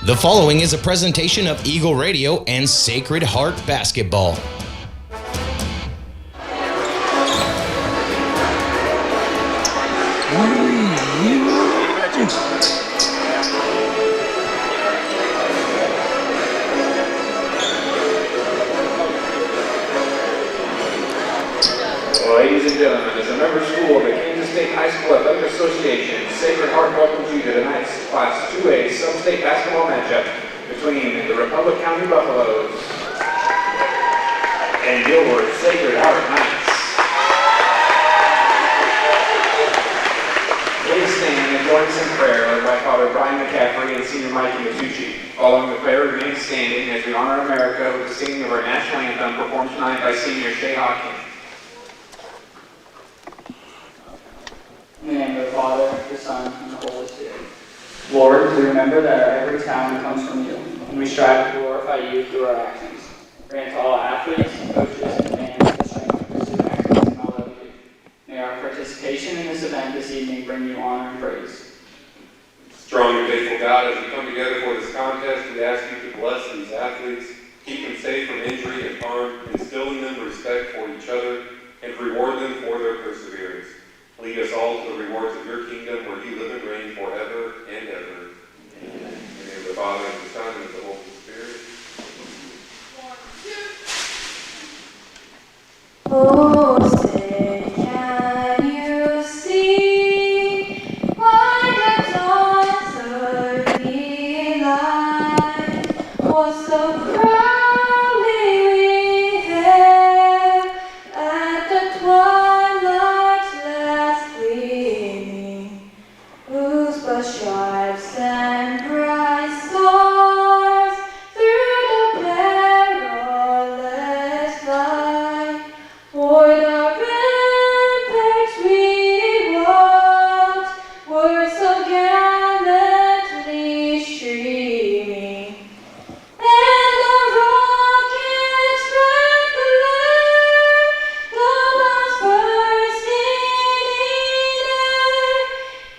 The following is a presentation of Eagle Radio and Sacred Heart Basketball. Ladies and gentlemen, as a member school of the Kansas State High School Athletic Association, Sacred Heart welcomes you to tonight's Class 2A Sub-State basketball matchup between the Republic County Buffaloes and your Sacred Heart Knights. Please stand and join us in prayer led by Father Brian McCaffrey and Senior Mikey Matucci. Following the prayer, remain standing as we honor America with the singing of our national anthem performed tonight by Senior Shay Hawkins. In the name of the Father, the Son, and the Holy Spirit. Lord, we remember that our every talent comes from you, and we strive to glorify you through our actions. Grant to all athletes, coaches, and fans the strength to pursue excellence and all that we do. May our participation in this event this evening bring you honor and praise. Strong and faithful God, as we come together for this contest, we ask you to bless these athletes, keep them safe from injury and harm, instill in them respect for each other, and reward them for their perseverance. Lead us all to the rewards of your kingdom where you live and reign forever and ever. Amen. In the name of the Father, and the Son, and the Holy Spirit. Oh, say, can you see why the dawn's early light was so proudly we hailed at the twilight's last gleaming, whose blood stripes and bright stars through the perilous fight, o'er the ramparts we walked, were so gallantly streaming, and the rockets struck the land, the bombs bursting in air,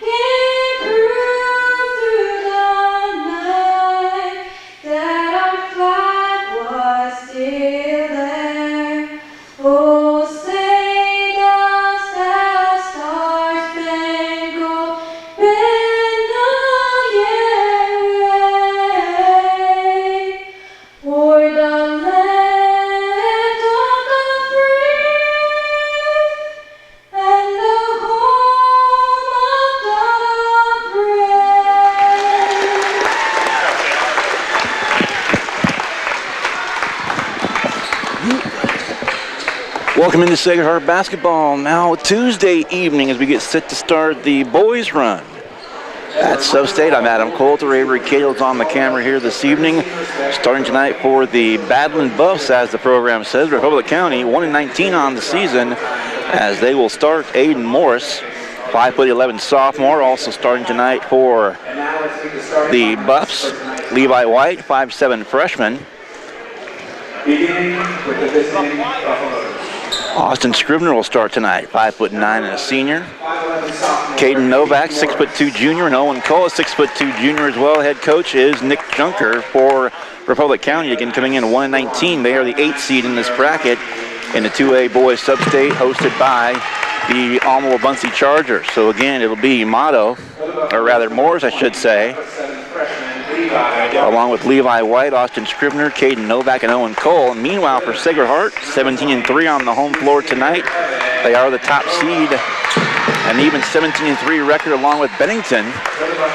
it proved through the night that our flag was still there. Oh, say does the star-spangled banner yet wave o'er the land of the free and the home of the brave? Welcome into Sacred Heart Basketball. Now Tuesday evening as we get set to start the boys run at Sub-State. I'm Adam Coulter. Avery Cato's on the camera here this evening. Starting tonight for the Badland Buffs, as the program says. Republic County 1-19 on the season as they will start Aiden Morris, 5'11" sophomore. Also starting tonight for the Buffs, Levi White, 5'7" freshman. Beginning with the visiting Buffaloes. Austin Scrivener will start tonight, 5'9" and a senior. Caden Novak, 6'2" junior, and Owen Cole, 6'2" junior as well. Head coach is Nick Junker for Republic County, again coming in 1-19. They are the 8th seed in this bracket in the 2A boys Sub-State, hosted by the Alma Wabaunsee Chargers. So again, it'll be Morris, I should say, along with Levi White, Austin Scrivener, Caden Novak, and Owen Cole. And meanwhile, for Sacred Heart, 17-3 on the home floor tonight. They are the top seed, and even 17-3 record along with Bennington.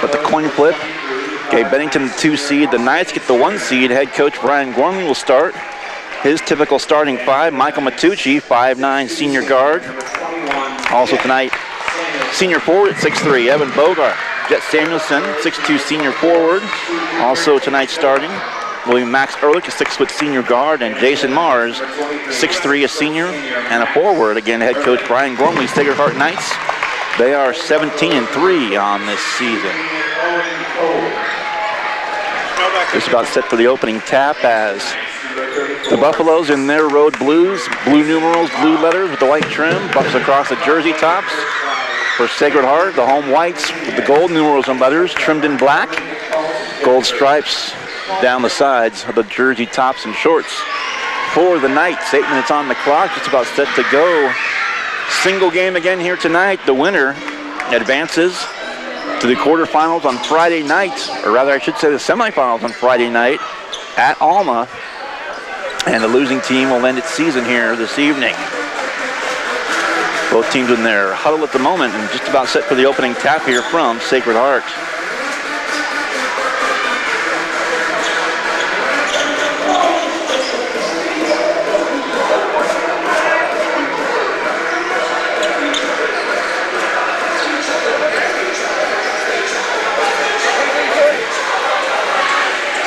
But the coin flip gave Bennington the 2 seed. The Knights get the 1 seed. Head coach Brian Gormley will start. His typical starting 5, Michael Matucci, 5'9", senior guard. Also tonight, senior forward at 6'3", Evan Bogart. Jet Samuelson, 6'2", senior forward. Also tonight starting will be Max Ehrlich, a 6' senior guard, and Jason Mars, 6'3", a senior and a forward. Again, head coach Brian Gormley, Sacred Heart Knights. They are 17-3 on this season. Just about set for the opening tap as the Buffaloes in their road blues, blue numerals, blue letters with the white trim, Buffs across the jersey tops. For Sacred Heart, the home whites with the gold numerals and letters trimmed in black. Gold stripes down the sides of the jersey tops and shorts for the Knights. 8 minutes on the clock, just about set to go. Single game again here tonight. The winner advances to the quarterfinals on Friday night, or rather I should say the semifinals on Friday night at Alma. And the losing team will end its season here this evening. Both teams in their huddle at the moment and just about set for the opening tap here from Sacred Heart.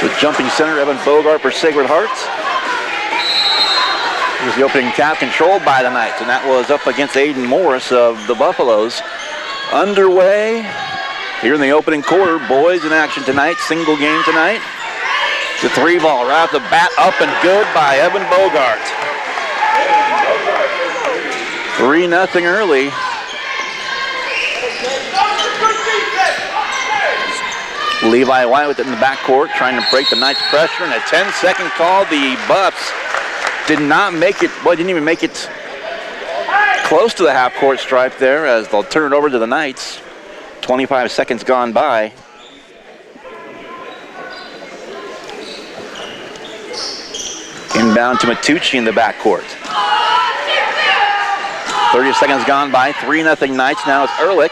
The jumping center, Evan Bogart for Sacred Heart. Here's the opening tap controlled by the Knights, and that was up against Aiden Morris of the Buffaloes. Underway here in the opening quarter. Boys in action tonight, single game tonight. The 3-ball right off the bat, up and good by Evan Bogart. 3-0 early. Levi White with it in the backcourt, trying to break the Knights' pressure, and a 10-second call. The Buffs did not make it, well, didn't even make it close to the half-court stripe there, as they'll turn it over to the Knights. 25 seconds gone by. Inbound to Matucci in the backcourt. 30 seconds gone by, 3-0 Knights. Now it's Ehrlich.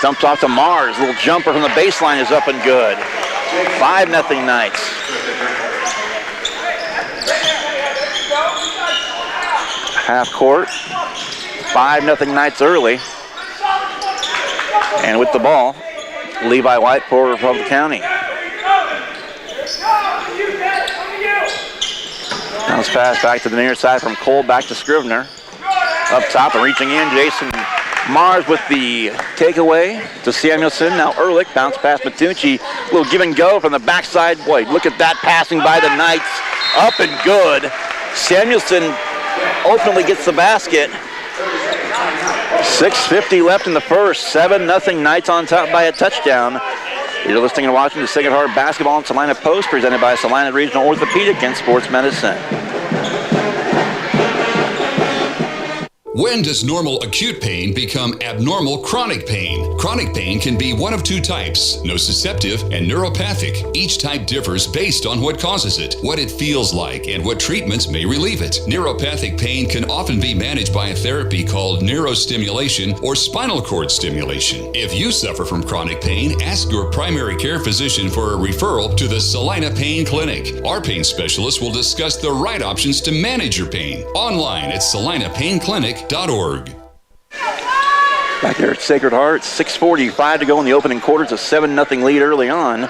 Dumps off to Mars. Little jumper from the baseline is up and good. 5-0 Knights. Half court. 5-0 Knights early. And with the ball, Levi White for Republic County. Bounce pass back to the near side from Cole back to Scrivener. Up top and reaching in, Jason Mars with the takeaway to Samuelson. Now Ehrlich, bounce past Matucci. A little give and go from the backside. Boy, look at that passing by the Knights. Up and good. Samuelson ultimately gets the basket. 6:50 left in the first. 7-0 Knights on top by a touchdown. You're listening and watching the Sacred Heart Basketball and Salina Post presented by Salina Regional Orthopedic and Sports Medicine. When does normal acute pain become abnormal chronic pain? Chronic pain can be one of two types, nociceptive and neuropathic. Each type differs based on what causes it, what it feels like, and what treatments may relieve it. Neuropathic pain can often be managed by a therapy called neurostimulation or spinal cord stimulation. If you suffer from chronic pain, ask your primary care physician for a referral to the Salina Pain Clinic. Our pain specialists will discuss the right options to manage your pain. Online at salinapainclinic.org. Back there at Sacred Heart, 6:45 to go in the opening quarter. It's a 7-0 lead early on.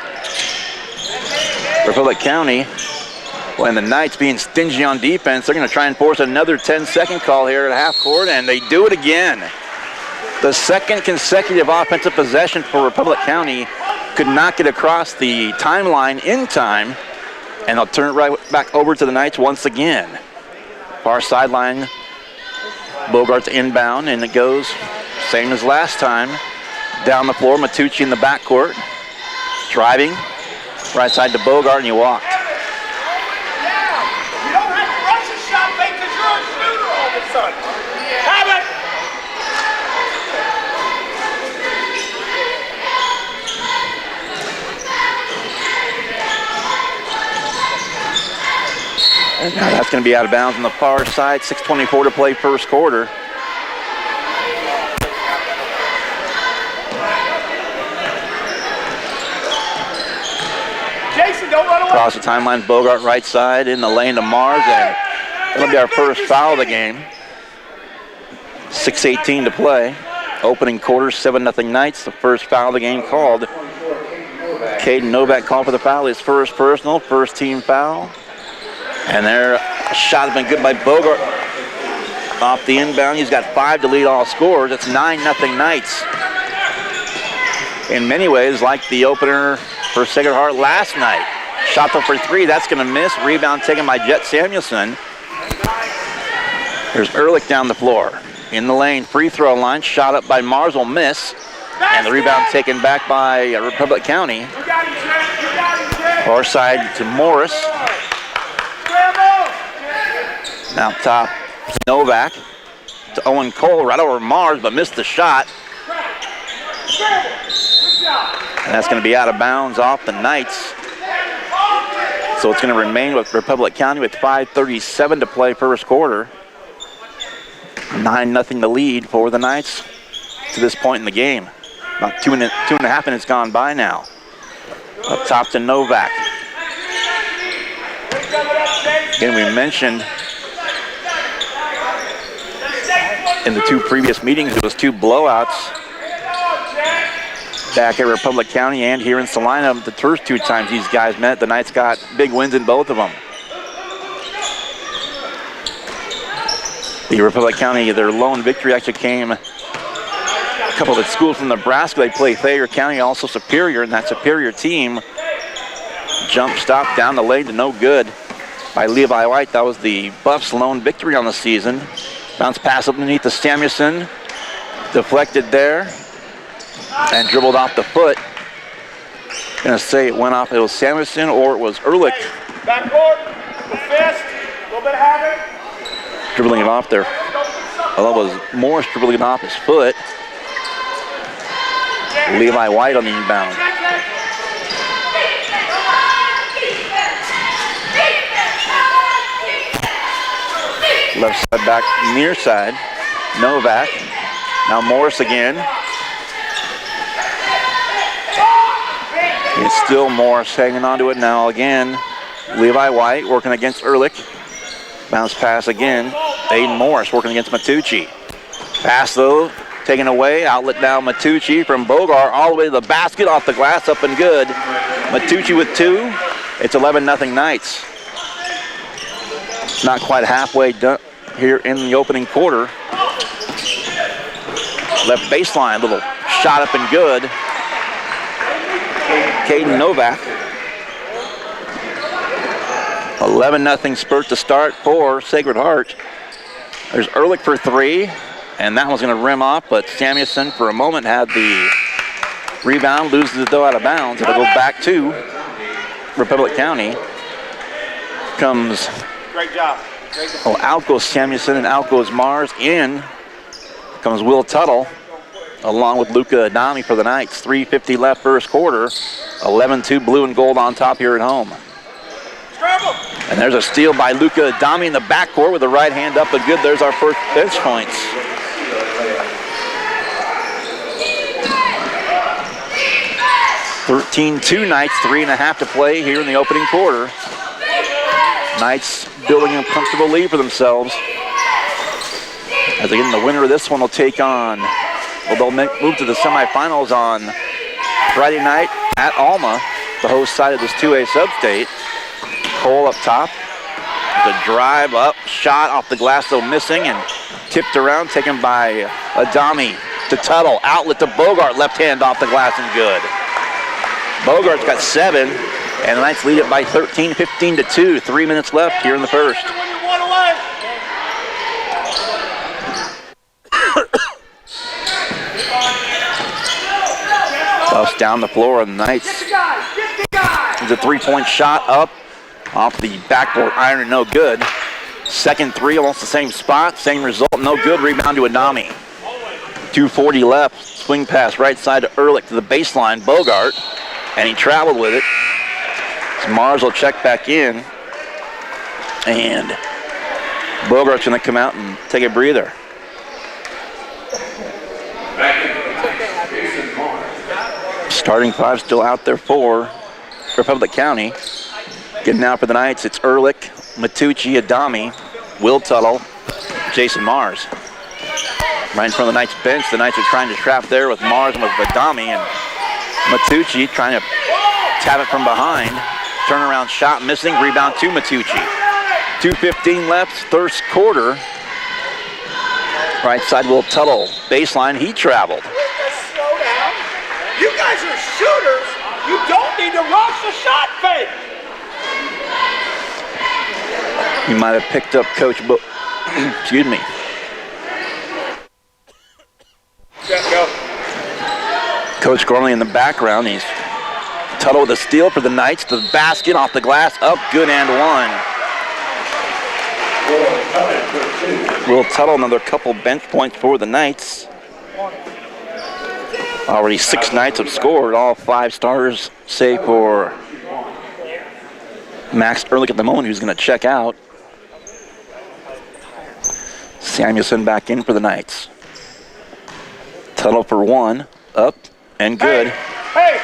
Republic County, when the Knights being stingy on defense, they're going to try and force another 10-second call here at half court, and they do it again. The second consecutive offensive possession for Republic County could not get across the timeline in time, and they'll turn it right back over to the Knights once again. Far sideline. Bogart's inbound, and it goes same as last time. Down the floor, Matucci in the backcourt. Driving, right side to Bogart, and he walked. You don't have to rush a shot, mate, because you're a shooter all of a sudden. Have it! And now that's going to be out of bounds on the far side. 6:24 to play first quarter. Jason, don't run away. Across the timeline, Bogart right side in the lane to Mars, and that'll be our first foul of the game. 6:18 to play. Opening quarter, 7-0 Knights. The first foul of the game called. Caden Novak called for the foul. His first personal, first team foul. And their shot has been good by Bogart. Off the inbound, he's got 5 to lead all scores. It's 9-0 Knights. In many ways, like the opener for Sacred Heart last night. Shot up for 3, that's going to miss. Rebound taken by Jet Samuelson. There's Ehrlich down the floor. In the lane, free throw line. Shot up by Mars will miss. And the rebound taken back by Republic County. You got it, Trent. You got it. Far side to Morris. Now top to Novak. To Owen Cole, right over Mars, but missed the shot. And that's going to be out of bounds off the Knights. So it's going to remain with Republic County with 5:37 to play first quarter. 9-0 the lead for the Knights to this point in the game. About two and a half minutes gone by now. Up top to Novak. Again, we mentioned in the two previous meetings, it was two blowouts back at Republic County and here in Salina. The first two times these guys met, the Knights got big wins in both of them. The Republic County, their lone victory actually came a couple of the schools from Nebraska. They play Thayer County, also Superior, and that Superior team jump stop down the lane to no good by Levi White. That was the Buffs' lone victory on the season. Bounce pass underneath to Samuelson. Deflected there and dribbled off the foot. Gonna say it went off, it was Samuelson or it was Ehrlich. Backboard, the fist, a little bit of habit. Dribbling it off there. Well, that was Morris dribbling it off his foot. Levi White on the inbound. Left side back, near side. Novak. Now Morris again. It's still Morris hanging on to it now again. Levi White working against Ehrlich. Bounce pass again. Aiden Morris working against Matucci. Pass though, taken away. Outlet now Matucci from Bogart all the way to the basket, off the glass, up and good. Matucci with two. It's 11-0 Knights. Not quite halfway done here in the opening quarter. Left baseline, little shot up and good. Caden Novak. 11-0 spurt to start for Sacred Heart. There's Ehrlich for three, and that one's going to rim off, but Samuelson for a moment had the rebound, loses it though out of bounds. It'll go back to Republic County. Comes, Great job. out goes Samuelson and out goes Mars. In comes Will Tuttle along with Luca Adami for the Knights. 3:50 left first quarter. 11-2 blue and gold on top here at home. And there's a steal by Luca Adami in the backcourt with the right hand up and good. There's our first bench points. (13-2) Knights, 3.5 to play here in the opening quarter. Knights building a comfortable lead for themselves. As again, the winner of this one will take on, well, they'll move to the semifinals on Friday night at Alma, the host side of this 2A sub-state. Cole up top. The drive up, shot off the glass, though missing, and tipped around, taken by Adami to Tuttle. Outlet to Bogart, left hand off the glass and good. Bogart's got 7, and the Knights lead it by 13, 15-2. 3 minutes left here in the first. Buffs down the floor, and the Knights. There's a 3-point shot up off the backboard iron and no good. Second three, almost the same spot, same result, no good. Rebound to Adami. 2:40 left. Swing pass right side to Ehrlich to the baseline. Bogart, and he traveled with it. So Mars will check back in, and Bogart's going to come out and take a breather. Starting five still out there for Republic County. Getting out for the Knights, it's Ehrlich, Matucci, Adami, Will Tuttle, Jason Mars. Right in front of the Knights bench, the Knights are trying to trap there with Mars and with Adami, and Matucci trying to tap it from behind. Turnaround shot missing, rebound to Matucci. 2:15 left, first quarter. Right side, Will Tuttle, baseline, he traveled. Slow down. You guys are shooters. You don't need to rush the shot fake. You might have picked up Coach excuse me. Go. Coach Gormley in the background. He's Tuttle with a steal for the Knights. The basket off the glass, up, good, and one. Will Tuttle, another couple bench points for the Knights. Already 6 Knights have scored, all 5 stars, save for Max Ehrlich at the moment, who's going to check out. Samuelson back in for the Knights. Tuttle for 1, up and good. Hey,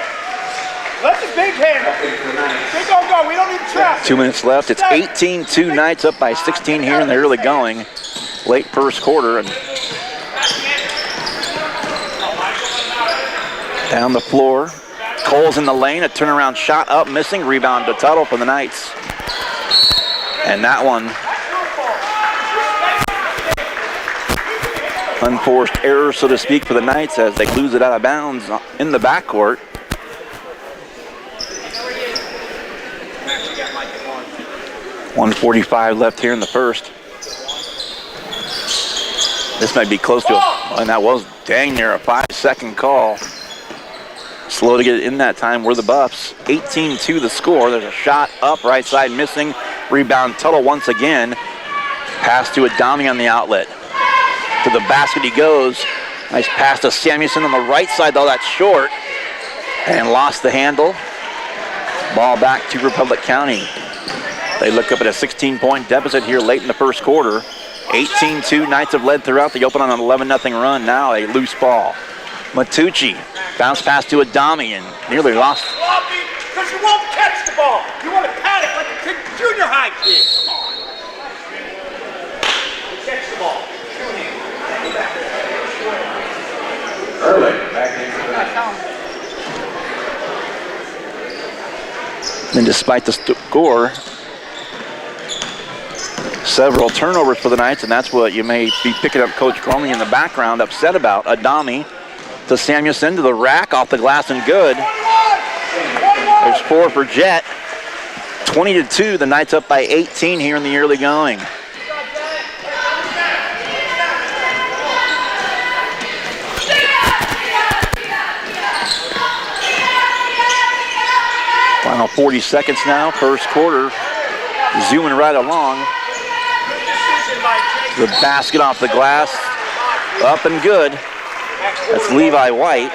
let the big handle. Big go. We don't need traffic. 2 minutes left. It's 18-2 Knights, up by 16 here in the early going. Late first quarter. And down the floor. Cole's in the lane. A turnaround shot up, missing. Rebound to Tuttle for the Knights. And that one, unforced error, so to speak, for the Knights as they lose it out of bounds in the backcourt. .145 left here in the first. This might be close to and that was dang near a 5-second call. Slow to get it in that time were the Buffs. 18-2 the score. There's a shot up, right side missing. Rebound Tuttle once again. Pass to Adami on the outlet. To the basket he goes. Nice pass to Samuelson on the right side, though that's short. And lost the handle. Ball back to Republic County. They look up at a 16-point deficit here late in the first quarter. 18-2, Knights have led throughout. They open on an 11-0 run. Now a loose ball. Matucci, bounce pass to Adami and nearly lost. Because you won't catch the ball. You want to panic like a junior high kid. Come on. Catch the ball. Early, back into the And despite the score, several turnovers for the Knights, and that's what you may be picking up Coach Cromley in the background upset about. Adami to Samuelson to the rack, off the glass and good. There's 4 for Jet. 20-2, the Knights up by 18 here in the early going. Final 40 seconds now, first quarter, zooming right along. The basket off the glass, up and good. That's Levi White.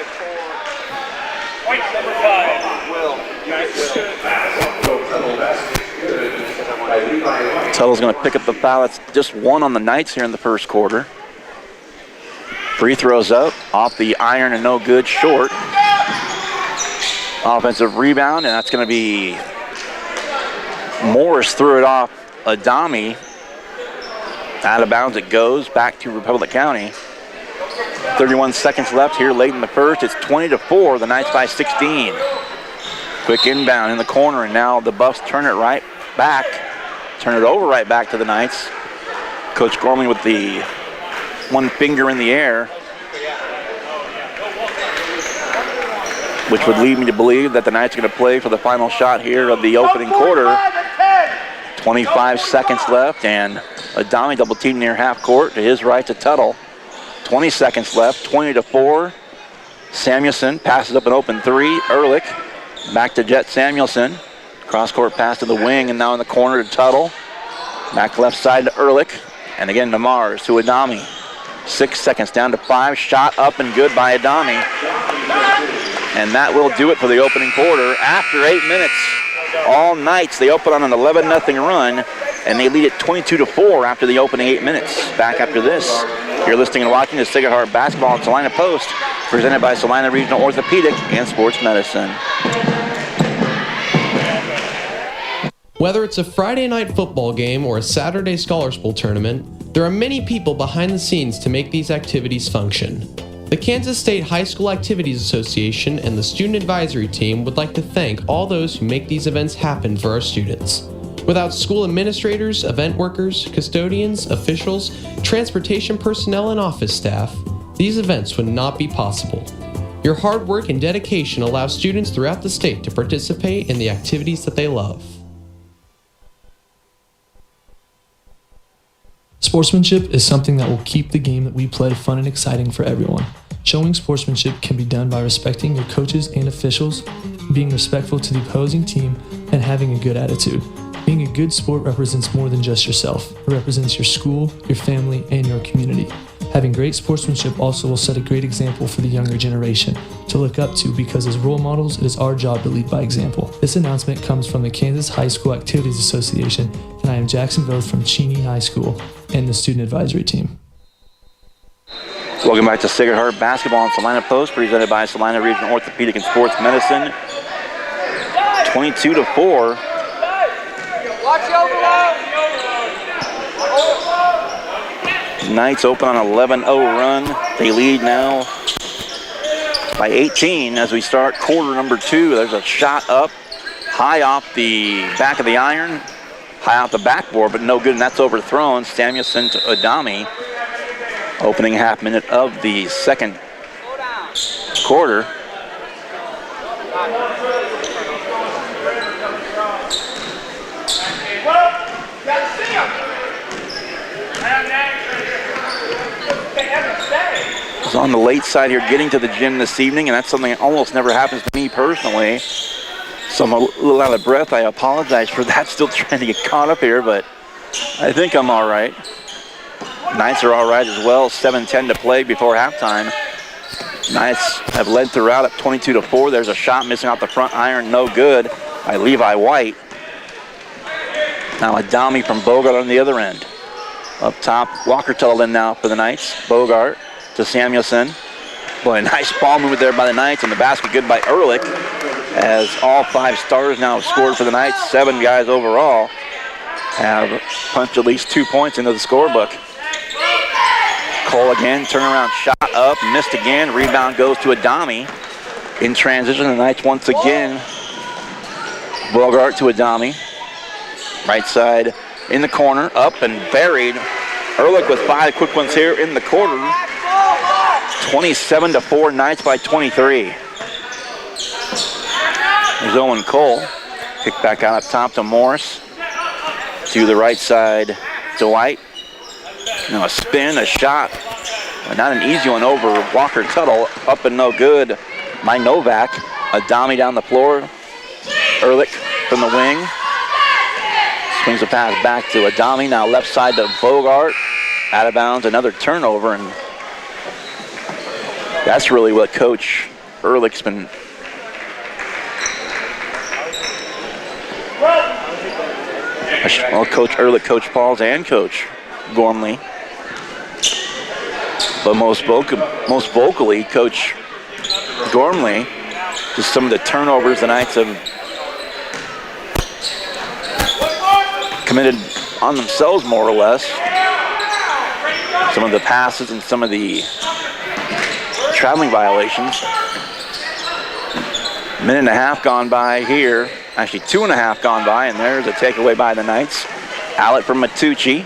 Tuttle's going to pick up the foul. It's just 1 on the Knights here in the first quarter. Free throws up, off the iron and no good, short. Offensive rebound, and that's going to be Morris threw it off Adami. Out of bounds it goes, back to Republic County. 31 seconds left here late in the first. It's 20-4, the Knights by 16. Quick inbound in the corner, and now the Buffs turn it right back. Turn it over right back to the Knights. Coach Gormley with the one finger in the air, which would lead me to believe that the Knights are going to play for the final shot here of the opening quarter. 25 seconds left, and Adami double team near half court to his right to Tuttle. 20 seconds left, 20-4. Samuelson passes up an open 3. Ehrlich back to Jet Samuelson. Cross court pass to the wing, and now in the corner to Tuttle. Back left side to Ehrlich, and again to Mars, to Adami. 6 seconds down to 5. Shot up and good by Adami. And that will do it for the opening quarter. After 8 minutes, all Knights, they open on an 11-0 run, and they lead it 22-4 after the opening 8 minutes. Back after this, you're listening and watching the Sacred Heart Basketball and Salina Post, presented by Salina Regional Orthopedic and Sports Medicine. Whether it's a Friday night football game or a Saturday Scholars Bowl tournament, there are many people behind the scenes to make these activities function. The Kansas State High School Activities Association and the Student Advisory Team would like to thank all those who make these events happen for our students. Without school administrators, event workers, custodians, officials, transportation personnel, and office staff, these events would not be possible. Your hard work and dedication allow students throughout the state to participate in the activities that they love. Sportsmanship is something that will keep the game that we play fun and exciting for everyone. Showing sportsmanship can be done by respecting your coaches and officials, being respectful to the opposing team, and having a good attitude. Being a good sport represents more than just yourself. It represents your school, your family, and your community. Having great sportsmanship also will set a great example for the younger generation to look up to, because as role models, it is our job to lead by example. This announcement comes from the Kansas High School Activities Association, and I am Jackson Voth from Cheney High School and the Student Advisory Team. Welcome back to Sacred Heart Basketball on Salina Post, presented by Salina Regional Orthopedic and Sports Medicine. 22-4. Watch the overload. Knights open on an 11-0 run. They lead now by 18 as we start quarter number 2. There's a shot up, high off the back of the iron, high off the backboard, but no good, and that's overthrown. Samuelson to Adami. Opening half minute of the second quarter. Was on the late side here getting to the gym this evening, and that's something that almost never happens to me personally. So I'm a little out of breath. I apologize for that. Still trying to get caught up here, but I think I'm all right. Knights are all right as well. 7:10 to play before halftime. Knights have led throughout at 22-4. There's a shot missing out the front iron, no good by Levi White. Now Adami from Bogart on the other end. Up top, Walker Tuttle in now for the Knights. Bogart to Samuelson. Boy, a nice ball movement there by the Knights, and the basket good by Ehrlich, as all 5 stars now have scored for the Knights. 7 guys overall have punched at least 2 points into the scorebook. Cole again, turnaround shot up, missed again. Rebound goes to Adami. In transition, the Knights once again. Bogart to Adami. Right side in the corner, up and buried. Ehrlich with 5 quick ones here in the quarter. 27-4, Knights by 23. There's Owen Cole. Kick back out up top to Morris. To the right side to White. Now a spin, a shot, but not an easy one over Walker Tuttle. Up and no good by Novak. Adami down the floor. Ehrlich from the wing. Swings a pass back to Adami. Now left side to Bogart. Out of bounds, another turnover, and that's really what Coach Ehrlich's been. Well, Coach Ehrlich, Coach Pauls, and Coach Gormley. But most vocally, Coach Gormley, just some of the turnovers the Knights have committed on themselves, more or less. Some of the passes and some of the traveling violations. Minute and a half gone by here. Actually, 2.5 gone by, and there's a takeaway by the Knights. Outlet from Matucci.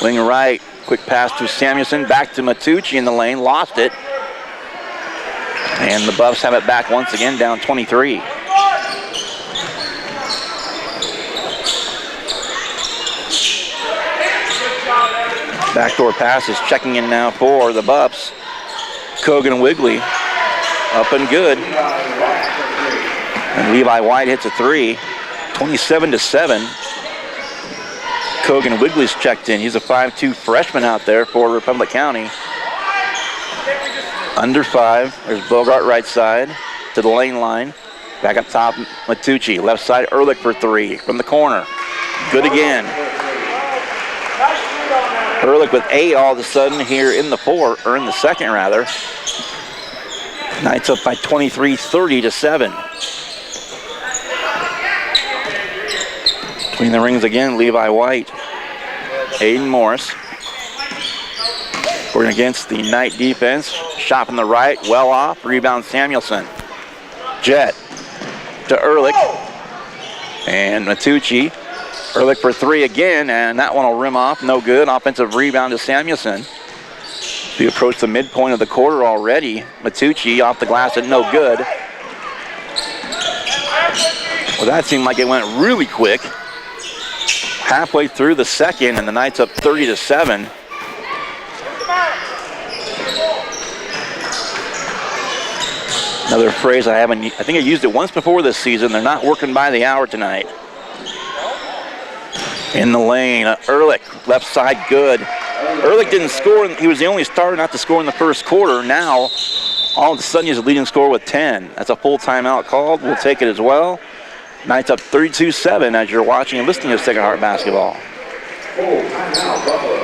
Wing right, quick pass to Samuelson. Back to Matucci in the lane, lost it. And the Buffs have it back once again, down 23. Backdoor pass is checking in now for the Buffs. Kogan Wigley, up and good. And Levi White hits a 3, 27-7. Kogan Wigley's checked in. He's a 5'2" freshman out there for Republic County. Under 5. There's Bogart right side to the lane line. Back up top, Matucci. Left side, Ehrlich for 3 from the corner. Good again. Ehrlich with 8 all of a sudden here in the second rather. Knights up by 23, 30-7. Between the rings again, Levi White, Aiden Morris. Working against the Knight defense. Shot from the right, well off. Rebound Samuelson. Jet to Ehrlich. And Matucci. Ehrlich for 3 again, and that one will rim off. No good. Offensive rebound to Samuelson. We approach the midpoint of the quarter already. Matucci off the glass and no good. Well, that seemed like it went really quick. Halfway through the second, and the Knights up 30-7. Another phrase I think I used it once before this season. They're not working by the hour tonight. In the lane, Ehrlich, left side, good. Ehrlich didn't score. He was the only starter not to score in the first quarter. Now, all of a sudden, he's the leading scorer with 10. That's a full timeout called. We'll take it as well. Knights up 32-7 as you're watching and listening to Sacred Heart basketball. Timeout, Buffalo.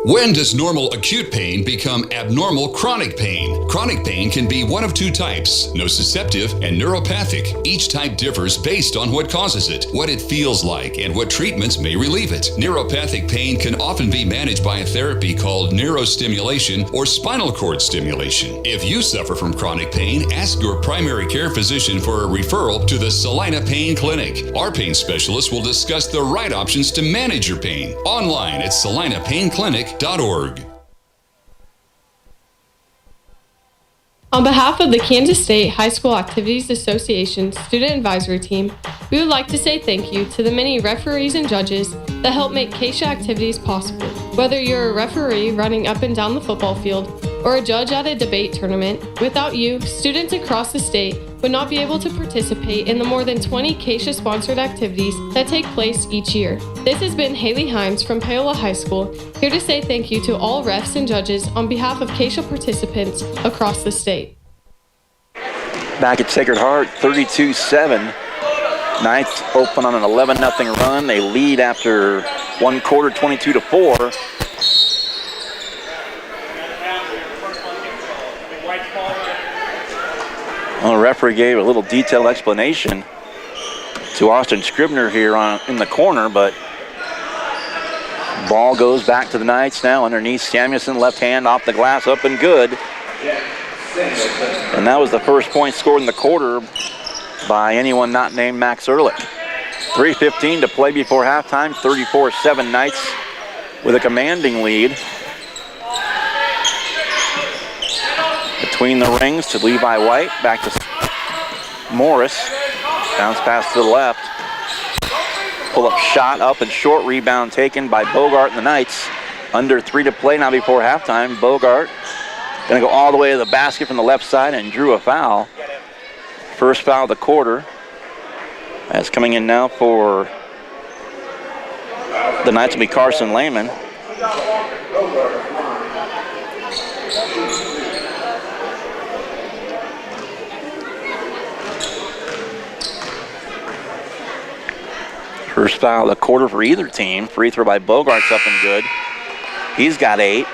When does normal acute pain become abnormal chronic pain? Chronic pain can be one of two types, nociceptive and neuropathic. Each type differs based on what causes it, what it feels like, and what treatments may relieve it. Neuropathic pain can often be managed by a therapy called neurostimulation or spinal cord stimulation. If you suffer from chronic pain, ask your primary care physician for a referral to the Salina Pain Clinic. Our pain specialist will discuss the right options to manage your pain. Online at salinapainclinic.org. On behalf of the Kansas State High School Activities Association Student Advisory Team, we would like to say thank you to the many referees and judges that help make KSHSAA activities possible. Whether you're a referee running up and down the football field or a judge at a debate tournament, without you, students across the state would not be able to participate in the more than 20 KSHSAA-sponsored activities that take place each year. This has been Haley Himes from Paola High School, here to say thank you to all refs and judges on behalf of KSHSAA participants across the state. Back at Sacred Heart, 32-7. Knights open on an 11-0 run. They lead after one quarter, 22-4. Well, the referee gave a little detailed explanation to Austin Scribner here in the corner, but ball goes back to the Knights now underneath Samuelson, left hand off the glass, up and good. And that was the first point scored in the quarter by anyone not named Max Ehrlich. 3:15 to play before halftime, 34-7 Knights with a commanding lead. Between the rings to Levi White, back to Morris. Bounce pass to the left. Pull-up shot up and short, rebound taken by Bogart and the Knights. Under 3 to play now before halftime. Bogart gonna go all the way to the basket from the left side and drew a foul. First foul of the quarter. That's coming in now for the Knights will be Carson Lehman. First foul of the quarter for either team. Free throw by Bogart's up and good. He's got 8.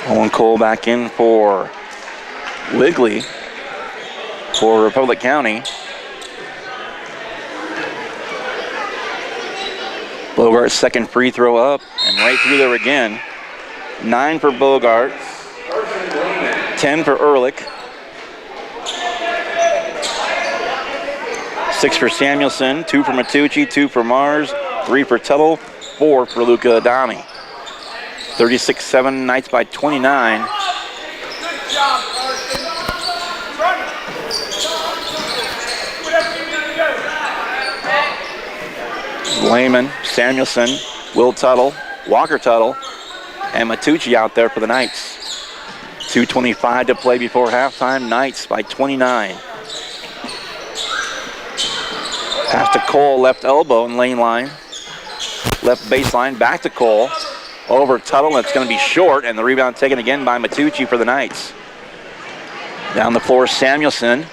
Owen Cole back in for Wigley for Republic County. Bogart's second free throw up and right through there again. 9 for Bogart, 10 for Ehrlich. 6 for Samuelson, 2 for Matucci, 2 for Mars, 3 for Tuttle, 4 for Luca Adami. 36-7 Knights by 29. Lehman, Samuelson, Will Tuttle, Walker Tuttle, and Matucci out there for the Knights. 2:25 to play before halftime. Knights by 29. Pass to Cole, left elbow in lane line. Left baseline, back to Cole. Over Tuttle, it's going to be short, and the rebound taken again by Matucci for the Knights. Down the floor, Samuelson.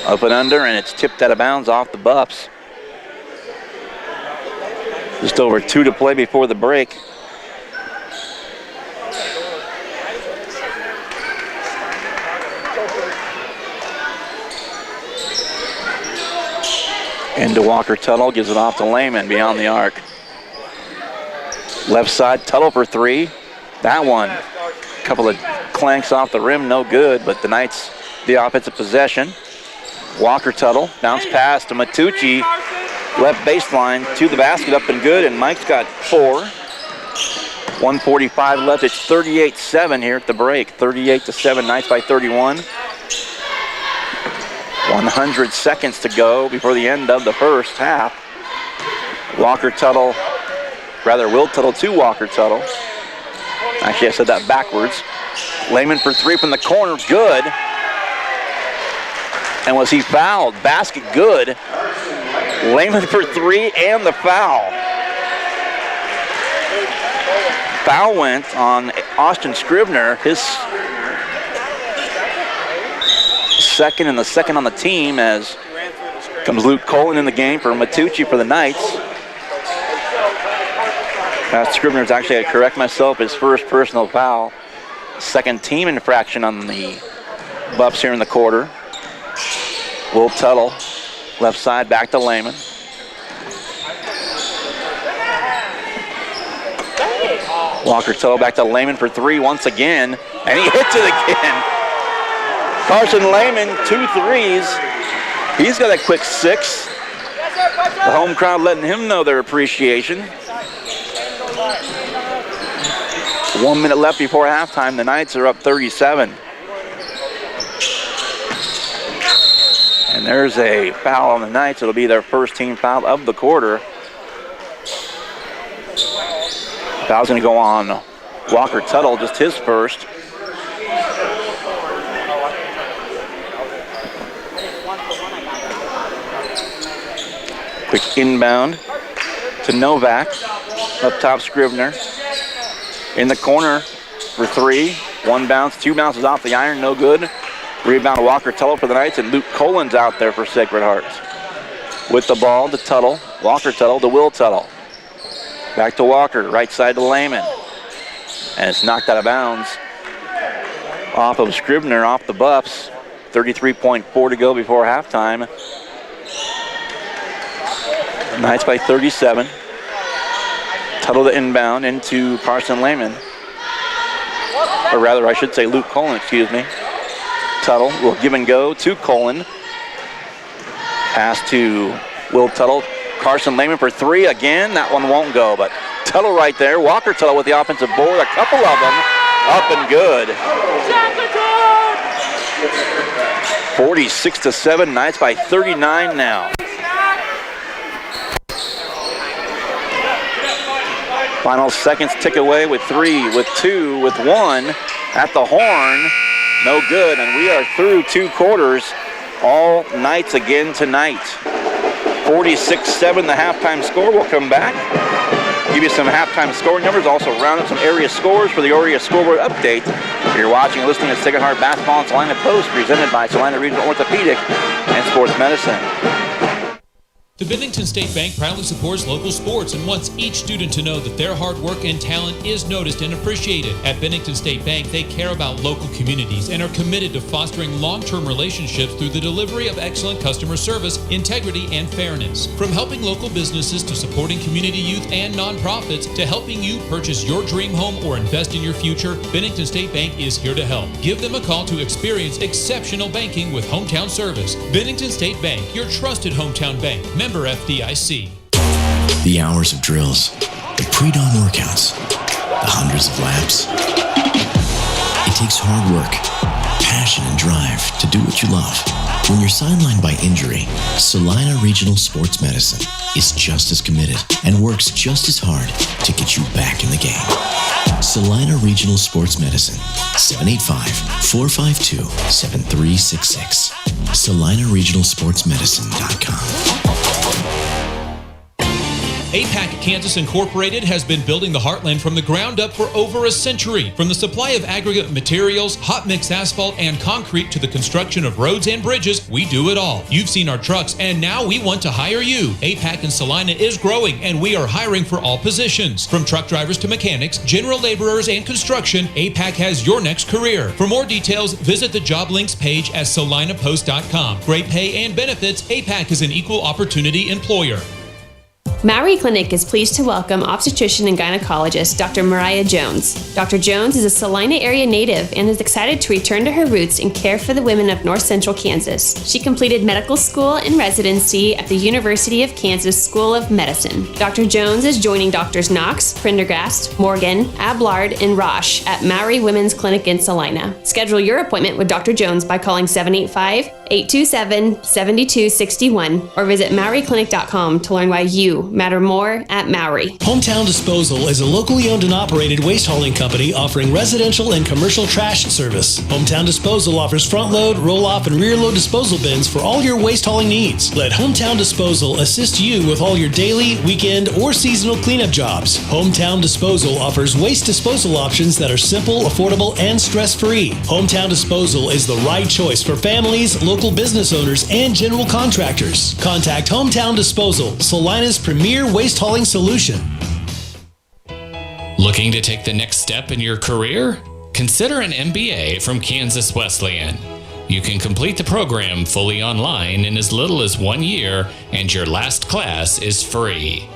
Up and under, and it's tipped out of bounds off the Buffs. Just over 2 to play before the break. Into Walker Tuttle, gives it off to Lehman beyond the arc. Left side, Tuttle for 3. That one, a couple of clanks off the rim, no good, but the Knights, the offensive possession. Walker Tuttle, bounce pass to Matucci, left baseline to the basket, up and good, and Mike's got 4. 1:45 left, it's 38-7 here at the break. 38-7, Knights by 31. 100 seconds to go before the end of the first half. Walker Tuttle Will Tuttle to Walker Tuttle. Actually, I said that backwards. Lehman for three from the corner, good. And was he fouled? Basket good. Lehman for three and the foul. Foul went on Austin Scribner, his second and the second on the team, as comes Luke Colin in the game for Matucci for the Knights. Scribner's actually, I correct myself, his first personal foul. Second team infraction on the Buffs here in the quarter. Will Tuttle, left side, back to Lehman. Walker Tuttle back to Lehman for three once again, and he hits it again. Carson Lehman, 2 threes. He's got a quick 6. The home crowd letting him know their appreciation. 1 minute left before halftime. The Knights are up 37. And there's a foul on the Knights. It'll be their first team foul of the quarter. Foul's going to go on Walker Tuttle, just his first. Quick inbound to Novak. Up top, Scribner. In the corner for three. One bounce, 2 bounces off the iron, no good. Rebound Walker Tuttle for the Knights, and Luke Colin's out there for Sacred Heart. With the ball to Tuttle. Walker Tuttle to Will Tuttle. Back to Walker, right side to Lehman. And it's knocked out of bounds off of Scribner, off the Buffs. 33.4 to go before halftime. Knights by 37. Tuttle to inbound into Carson Lehman. Or rather, I should say Luke Colin, excuse me. Tuttle will give and go to Colin. Pass to Will Tuttle. Carson Lehman for three again. That one won't go, but Tuttle right there. Walker Tuttle with the offensive board. A couple of them up and good. 46-7. Knights by 39 now. Final seconds tick away with 3, with 2, with 1 at the horn. No good, and we are through 2 quarters. All Knights again tonight. 46-7 the halftime score. We'll come back, give you some halftime scoring numbers, also round up some area scores for the area scoreboard update. You're watching and listening to Sacred Heart Basketball and Salina Post, presented by Salina Regional Orthopedic and Sports Medicine. The Bennington State Bank proudly supports local sports and wants each student to know that their hard work and talent is noticed and appreciated. At Bennington State Bank, they care about local communities and are committed to fostering long-term relationships through the delivery of excellent customer service, integrity, and fairness. From helping local businesses to supporting community youth and nonprofits to helping you purchase your dream home or invest in your future, Bennington State Bank is here to help. Give them a call to experience exceptional banking with hometown service. Bennington State Bank, your trusted hometown bank. Member FDIC. The hours of drills, the pre-dawn workouts, the hundreds of laps. It takes hard work, passion, and drive to do what you love. When you're sidelined by injury, Salina Regional Sports Medicine is just as committed and works just as hard to get you back in the game. Salina Regional Sports Medicine, 785-452-7366. SalinaRegionalSportsMedicine.com. APAC Kansas Incorporated has been building the Heartland from the ground up for over a century. From the supply of aggregate materials, hot mix asphalt, and concrete to the construction of roads and bridges, we do it all. You've seen our trucks, and now we want to hire you. APAC in Salina is growing, and we are hiring for all positions. From truck drivers to mechanics, general laborers, and construction, APAC has your next career. For more details, visit the job links page at salinapost.com. Great pay and benefits, APAC is an equal opportunity employer. Mowry Clinic is pleased to welcome obstetrician and gynecologist Dr. Mariah Jones. Dr. Jones is a Salina area native and is excited to return to her roots and care for the women of North Central Kansas. She completed medical school and residency at the University of Kansas School of Medicine. Dr. Jones is joining Drs. Knox, Prendergast, Morgan, Ablard, and Roche at Mowry Women's Clinic in Salina. Schedule your appointment with Dr. Jones by calling 785-827-7261 or visit MowryClinic.com to learn why you Matter more at Maury. Hometown Disposal is a locally owned and operated waste hauling company offering residential and commercial trash service. Hometown Disposal offers front load, roll off, and rear load disposal bins for all your waste hauling needs. Let Hometown Disposal assist you with all your daily, weekend, or seasonal cleanup jobs. Hometown Disposal offers waste disposal options that are simple, affordable, and stress-free. Hometown Disposal is the right choice for families, local business owners, and general contractors. Contact Hometown Disposal, Salina's premier waste hauling solution. Looking to take the next step in your career? Consider an MBA from Kansas Wesleyan. You can complete the program fully online in as little as 1 year, and your last class is free.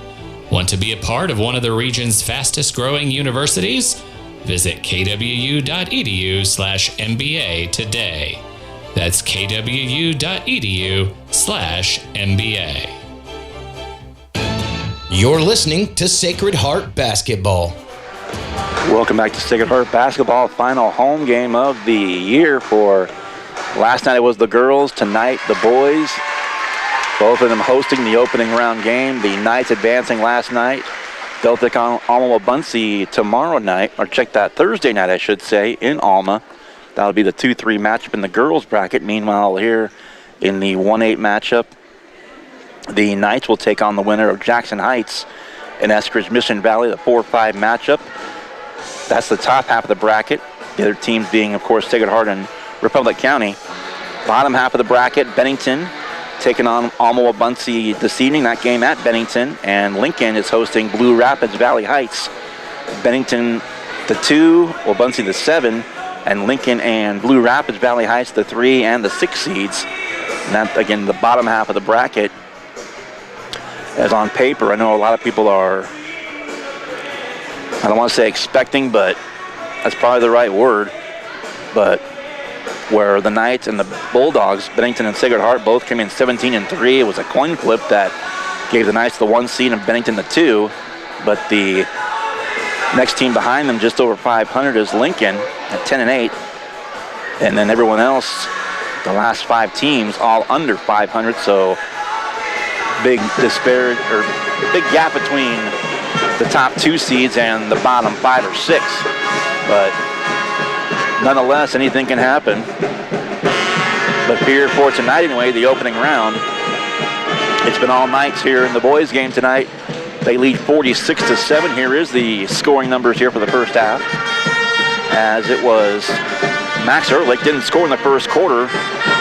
Want to be a part of one of the region's fastest growing universities? Visit kwu.edu/MBA today. That's kwu.edu/MBA. You're listening to Sacred Heart Basketball. Welcome back to Sacred Heart Basketball, final home game of the year for last night. It was the girls, tonight the boys. Both of them hosting the opening round game. The Knights advancing last night. They'll take on Alma Wabaunsee tomorrow night, or check that Thursday night, I should say, in Alma. That'll be the 2-3 matchup in the girls bracket. Meanwhile, here in the 1-8 matchup, the Knights will take on the winner of Jackson Heights and Eskridge Mission Valley, the 4-5 matchup. That's the top half of the bracket. The other teams being, of course, Sacred Heart and Republic County. Bottom half of the bracket, Bennington taking on Alma Wabaunsee this evening. That game at Bennington. And Lincoln is hosting Blue Rapids Valley Heights. Bennington the 2, Wabaunsee the 7, and Lincoln and Blue Rapids Valley Heights the 3 and the 6 seeds. And that, again, the bottom half of the bracket. As on paper, I know a lot of people are, I don't want to say expecting, but that's probably the right word. But where the Knights and the Bulldogs, Bennington and Sacred Heart, both came in 17-3. It was a coin flip that gave the Knights the 1 seed and Bennington the 2. But the next team behind them, just over 500, is Lincoln at 10-8. And then everyone else, the last 5 teams, all under 500. So big disparity, or big gap between the top 2 seeds and the bottom 5 or 6. But nonetheless, anything can happen. But here for tonight anyway, the opening round, it's been all Knights here in the boys game tonight. They lead 46-7. Here is the scoring numbers here for the first half. As it was, Max Ehrlich didn't score in the first quarter.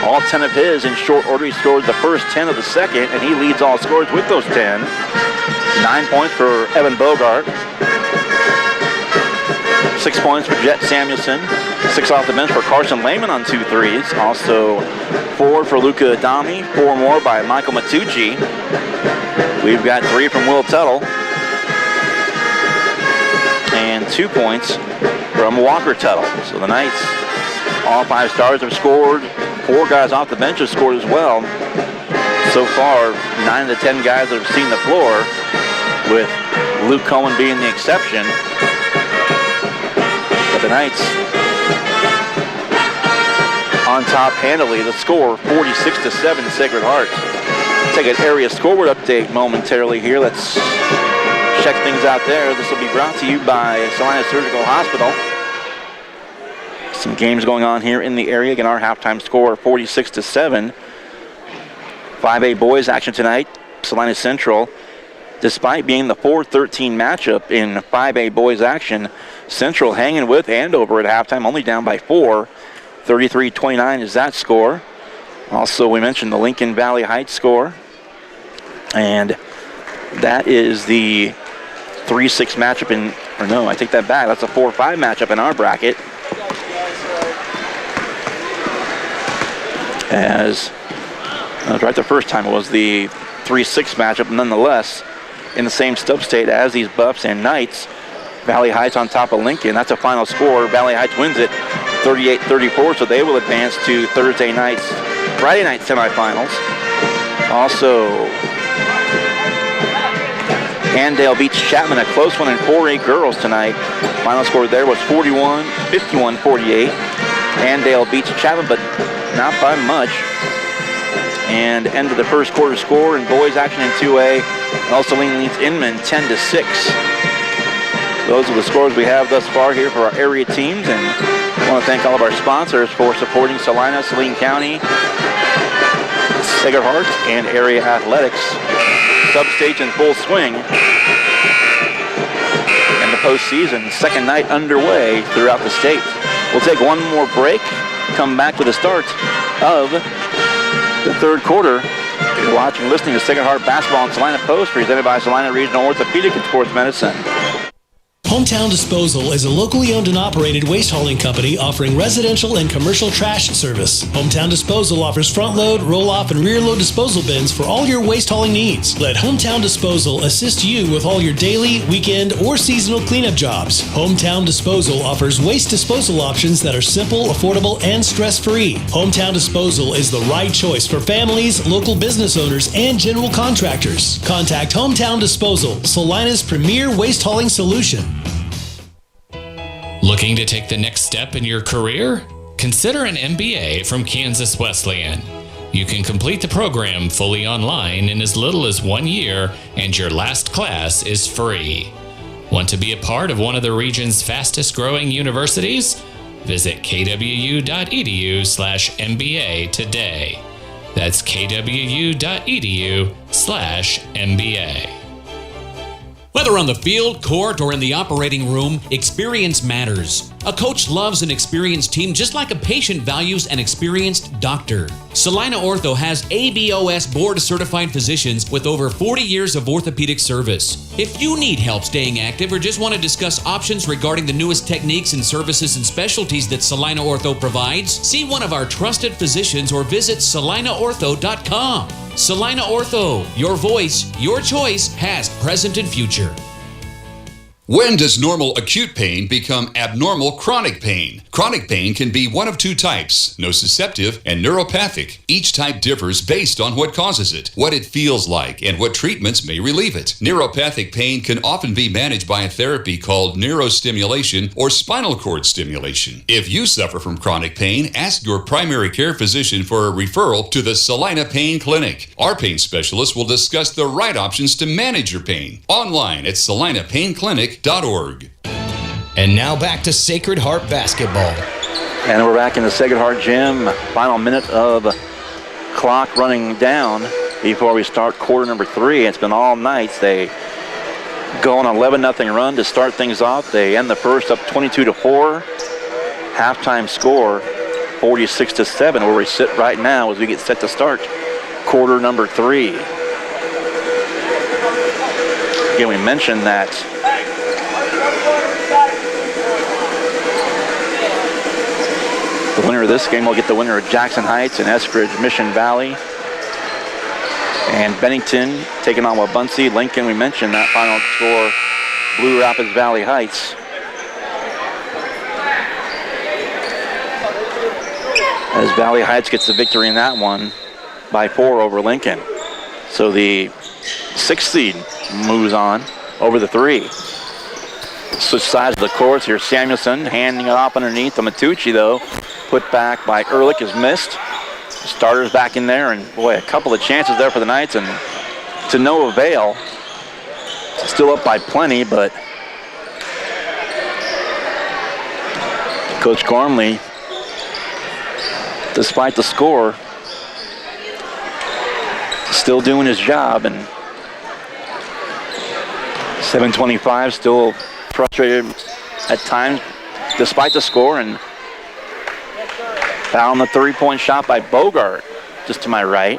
All 10 of his in short order. He scored the first 10 of the second, and he leads all scorers with those 10. 9 points for Evan Bogart. 6 points for Jet Samuelson. 6 off the bench for Carson Lehman on 2 threes. Also 4 for Luca Adami. 4 more by Michael Matucci. We've got 3 from Will Tuttle. And 2 points from Walker Tuttle. So the Knights, all 5 stars have scored. 4 guys off the bench have scored as well. So far, 9 of the 10 guys that have seen the floor, with Luke Cohen being the exception. But the Knights on top handily. The score, 46-7, Sacred Heart. Take an area scoreboard update momentarily here. Let's check things out there. This will be brought to you by Salina Surgical Hospital. Some games going on here in the area. Again, our halftime score, 46-7. 5A boys action tonight. Salina Central, despite being the 4-13 matchup in 5A boys action, Central hanging with Andover at halftime, only down by 4. 33-29 is that score. Also, we mentioned the Lincoln Valley Heights score. And that is the 3-6 matchup in, or no, I take that back. That's a 4-5 matchup in our bracket. As, that was right the first time, it was the 3-6 matchup, nonetheless, in the same sub-state as these Buffs and Knights. Valley Heights on top of Lincoln. That's a final score. Valley Heights wins it 38-34, so they will advance to Friday night semifinals. Also, Andale beats Chapman, a close one in 4A girls tonight. Final score there was 51-48. Andale beats Chapman, but not by much. And end of the first quarter score in boys action in 2A. El Saline leads Inman 10-6. Those are the scores we have thus far here for our area teams, and I want to thank all of our sponsors for supporting Salina, Saline County, Sacred Heart, and area athletics. Substage in full swing. And the postseason, second night underway throughout the state. We'll take one more break, come back with the start of the third quarter. You're watching, listening to Sacred Heart Basketball on Salina Post, presented by Salina Regional Orthopedic and Sports Medicine. Hometown Disposal is a locally owned and operated waste hauling company offering residential and commercial trash service. Hometown Disposal offers front load, roll off, and rear load disposal bins for all your waste hauling needs. Let Hometown Disposal assist you with all your daily, weekend, or seasonal cleanup jobs. Hometown Disposal offers waste disposal options that are simple, affordable, and stress-free. Hometown Disposal is the right choice for families, local business owners, and general contractors. Contact Hometown Disposal, Salina's premier waste hauling solution. Looking to take the next step in your career? Consider an MBA from Kansas Wesleyan. You can complete the program fully online in as little as 1 year, and your last class is free. Want to be a part of one of the region's fastest growing universities? Visit kwu.edu/MBA today. That's kwu.edu/MBA. Whether on the field, court, or in the operating room, experience matters. A coach loves an experienced team just like a patient values an experienced doctor. Salina Ortho has ABOS board-certified physicians with over 40 years of orthopedic service. If you need help staying active or just want to discuss options regarding the newest techniques and services and specialties that Salina Ortho provides, see one of our trusted physicians or visit salinaortho.com. Salina Ortho, your voice, your choice, past, present, and future. When does normal acute pain become abnormal chronic pain? Chronic pain can be one of two types, nociceptive and neuropathic. Each type differs based on what causes it, what it feels like, and what treatments may relieve it. Neuropathic pain can often be managed by a therapy called neurostimulation or spinal cord stimulation. If you suffer from chronic pain, ask your primary care physician for a referral to the Salina Pain Clinic. Our pain specialists will discuss the right options to manage your pain. Online at salinapainclinic.org. And now back to Sacred Heart Basketball. And we're back in the Sacred Heart Gym. Final minute of clock running down before we start quarter number 3. It's been all night. They go on an 11-0 run to start things off. They end the first up 22-4. Halftime score 46-7, where we sit right now as we get set to start quarter number 3. Again, we mentioned that the winner of this game will get the winner of Jackson Heights and Eskridge Mission Valley. And Bennington taking on Wabaunsee. Lincoln, we mentioned that final score, Blue Rapids Valley Heights. As Valley Heights gets the victory in that one by 4 over Lincoln. So the 6th seed moves on over the 3. Switch sides of the courts here. Samuelson handing it off underneath to Matucci, though. Put back by Ehrlich is missed. Starters back in there, and boy, a couple of chances there for the Knights, and to no avail. Still up by plenty, but Coach Gormley, despite the score, still doing his job, and 7:25, still frustrated at times despite the score, and foul on the 3-point shot by Bogart, just to my right.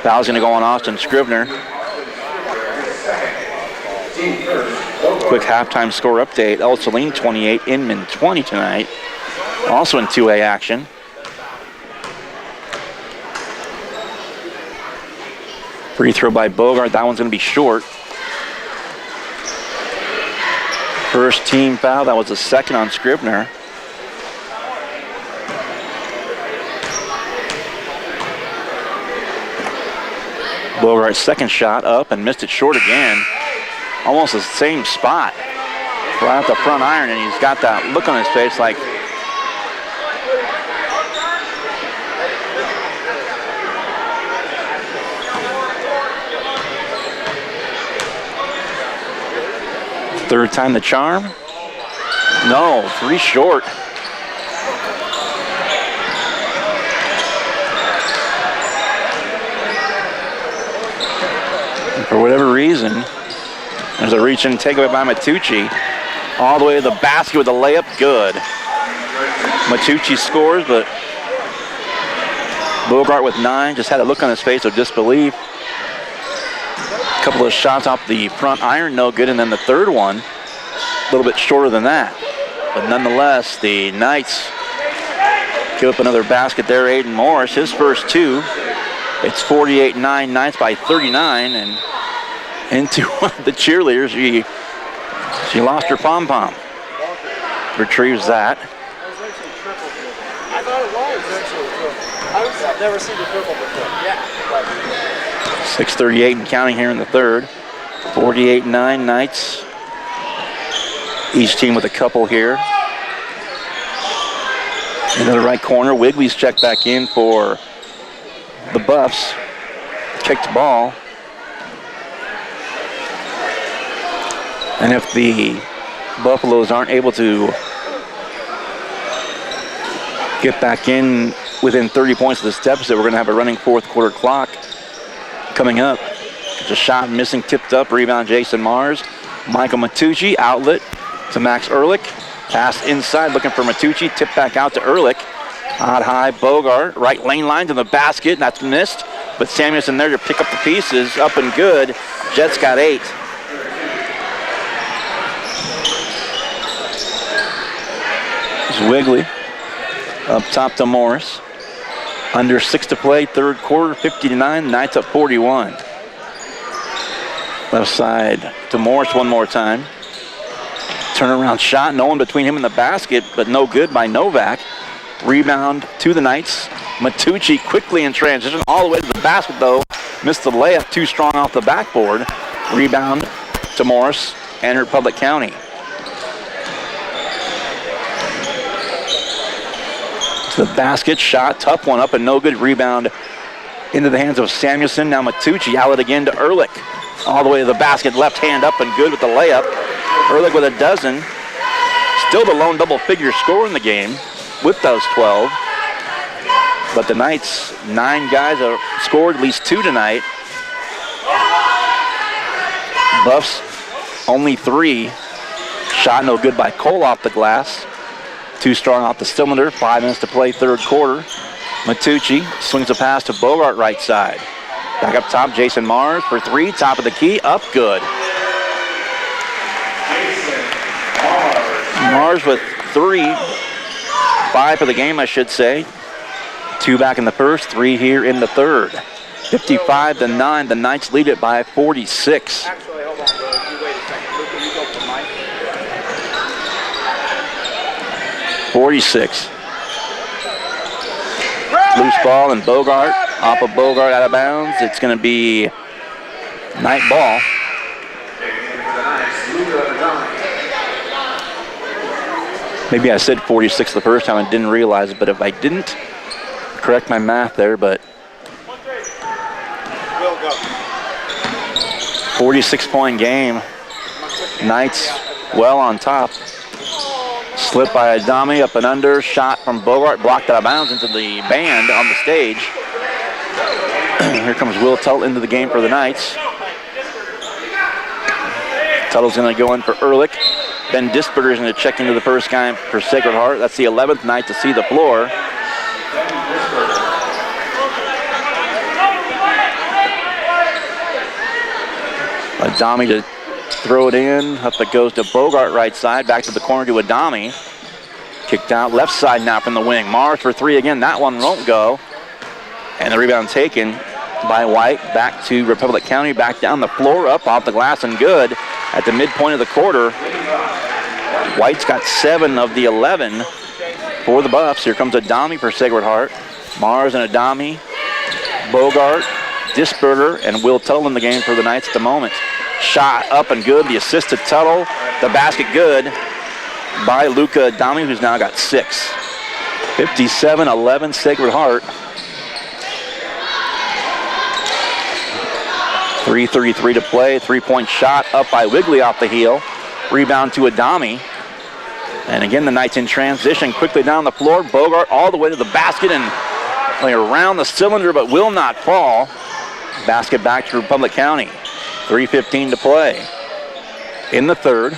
Foul's gonna go on Austin Scrivener. Quick halftime score update. El Saline 28, Inman 20 tonight. Also in 2A action. Free throw by Bogart, that one's gonna be short. First team foul, that was the second on Scrivener. Bogart's second shot up and missed it short again. Almost the same spot. Right at the front iron, and he's got that look on his face like Third time the charm? No, 3 short. And for whatever reason, there's a reach and takeaway by Matucci. All the way to the basket with a layup, good. Matucci scores, but Bogart with 9 just had a look on his face of disbelief. A couple of shots off the front iron, no good, and then the third one, a little bit shorter than that. But nonetheless, the Knights give up another basket there. Aiden Morris, his first 2. It's 48-9, Knights by 39, and into one of the cheerleaders, she lost her pom-pom. Retrieves that. I thought it was. I've never seen the triple before. Yeah. 6:38 and counting here in the third. 48-9 Knights. Each team with a couple here. Into the right corner, Wigley's checked back in for the Buffs. Kicked ball. And if the Buffaloes aren't able to get back in within 30 points of this deficit, we're going to have a running fourth quarter clock coming up. It's a shot missing, tipped up, rebound Jason Mars. Michael Matucci, outlet to Max Ehrlich. Pass inside, looking for Matucci, tip back out to Ehrlich. Odd high, Bogart, right lane line to the basket, and that's missed. But Samuelson there to pick up the pieces, up and good. Jets got 8. There's Wigley. Up top to Morris. Under 6 to play, third quarter, 50-9, Knights up 41. Left side to Morris one more time. Turnaround shot, no one between him and the basket, but no good by Novak. Rebound to the Knights. Matucci quickly in transition, all the way to the basket though. Missed the layup, too strong off the backboard. Rebound to Morris and Republic County. To the basket, shot, tough one up and no good. Rebound into the hands of Samuelson. Now Matucci, outlet again to Ehrlich. All the way to the basket, left hand up and good with the layup. Ehrlich with a dozen. Still the lone double-figure scorer in the game with those 12. But the Knights, 9 guys have scored at least 2 tonight. Buffs, only 3. Shot no good by Cole off the glass. Too strong off the cylinder. 5 minutes to play, third quarter. Matucci swings a pass to Bogart right side. Back up top, Jason Mars for 3. Top of the key, up good. Mars with 3. 5 for the game, I should say. 2 back in the first, 3 here in the third. 55-9, the Knights lead it by 46. Actually, hold on, bro. You wait a second. Luca, you go for Mike. 46. Loose ball and Bogart. Off of Bogart, out of bounds. It's going to be Knight ball. Maybe I said 46 the first time and didn't realize it, but if I didn't, correct my math there, but 46-point game. Knights well on top. Slip by Adami, up and under. Shot from Bogart, blocked out of bounds into the band on the stage. Here comes Will Tuttle into the game for the Knights. Tuttle's going to go in for Ehrlich. Ben Disperger is going to check into the first guy for Sacred Heart. That's the 11th Knight to see the floor. Adami to throw it in. Up it goes to Bogart right side. Back to the corner to Adami. Kicked out left side now from the wing. Mars for 3 again. That one won't go. And the rebound taken by White. Back to Republic County. Back down the floor. Up off the glass and good. At the midpoint of the quarter, White's got 7 of the 11 for the Buffs. Here comes Adami for Sacred Heart. Mars and Adami. Bogart, Disperger, and Will Tuttle in the game for the Knights at the moment. Shot up and good. The assist to Tuttle. The basket good by Luca Adami, who's now got 6. 57-11 Sacred Heart. 3:33 to play. 3-point shot up by Wigley off the heel. Rebound to Adami. And again, the Knights in transition, quickly down the floor. Bogart all the way to the basket and around the cylinder, but will not fall. Basket back to Republic County. 3:15 to play in the third.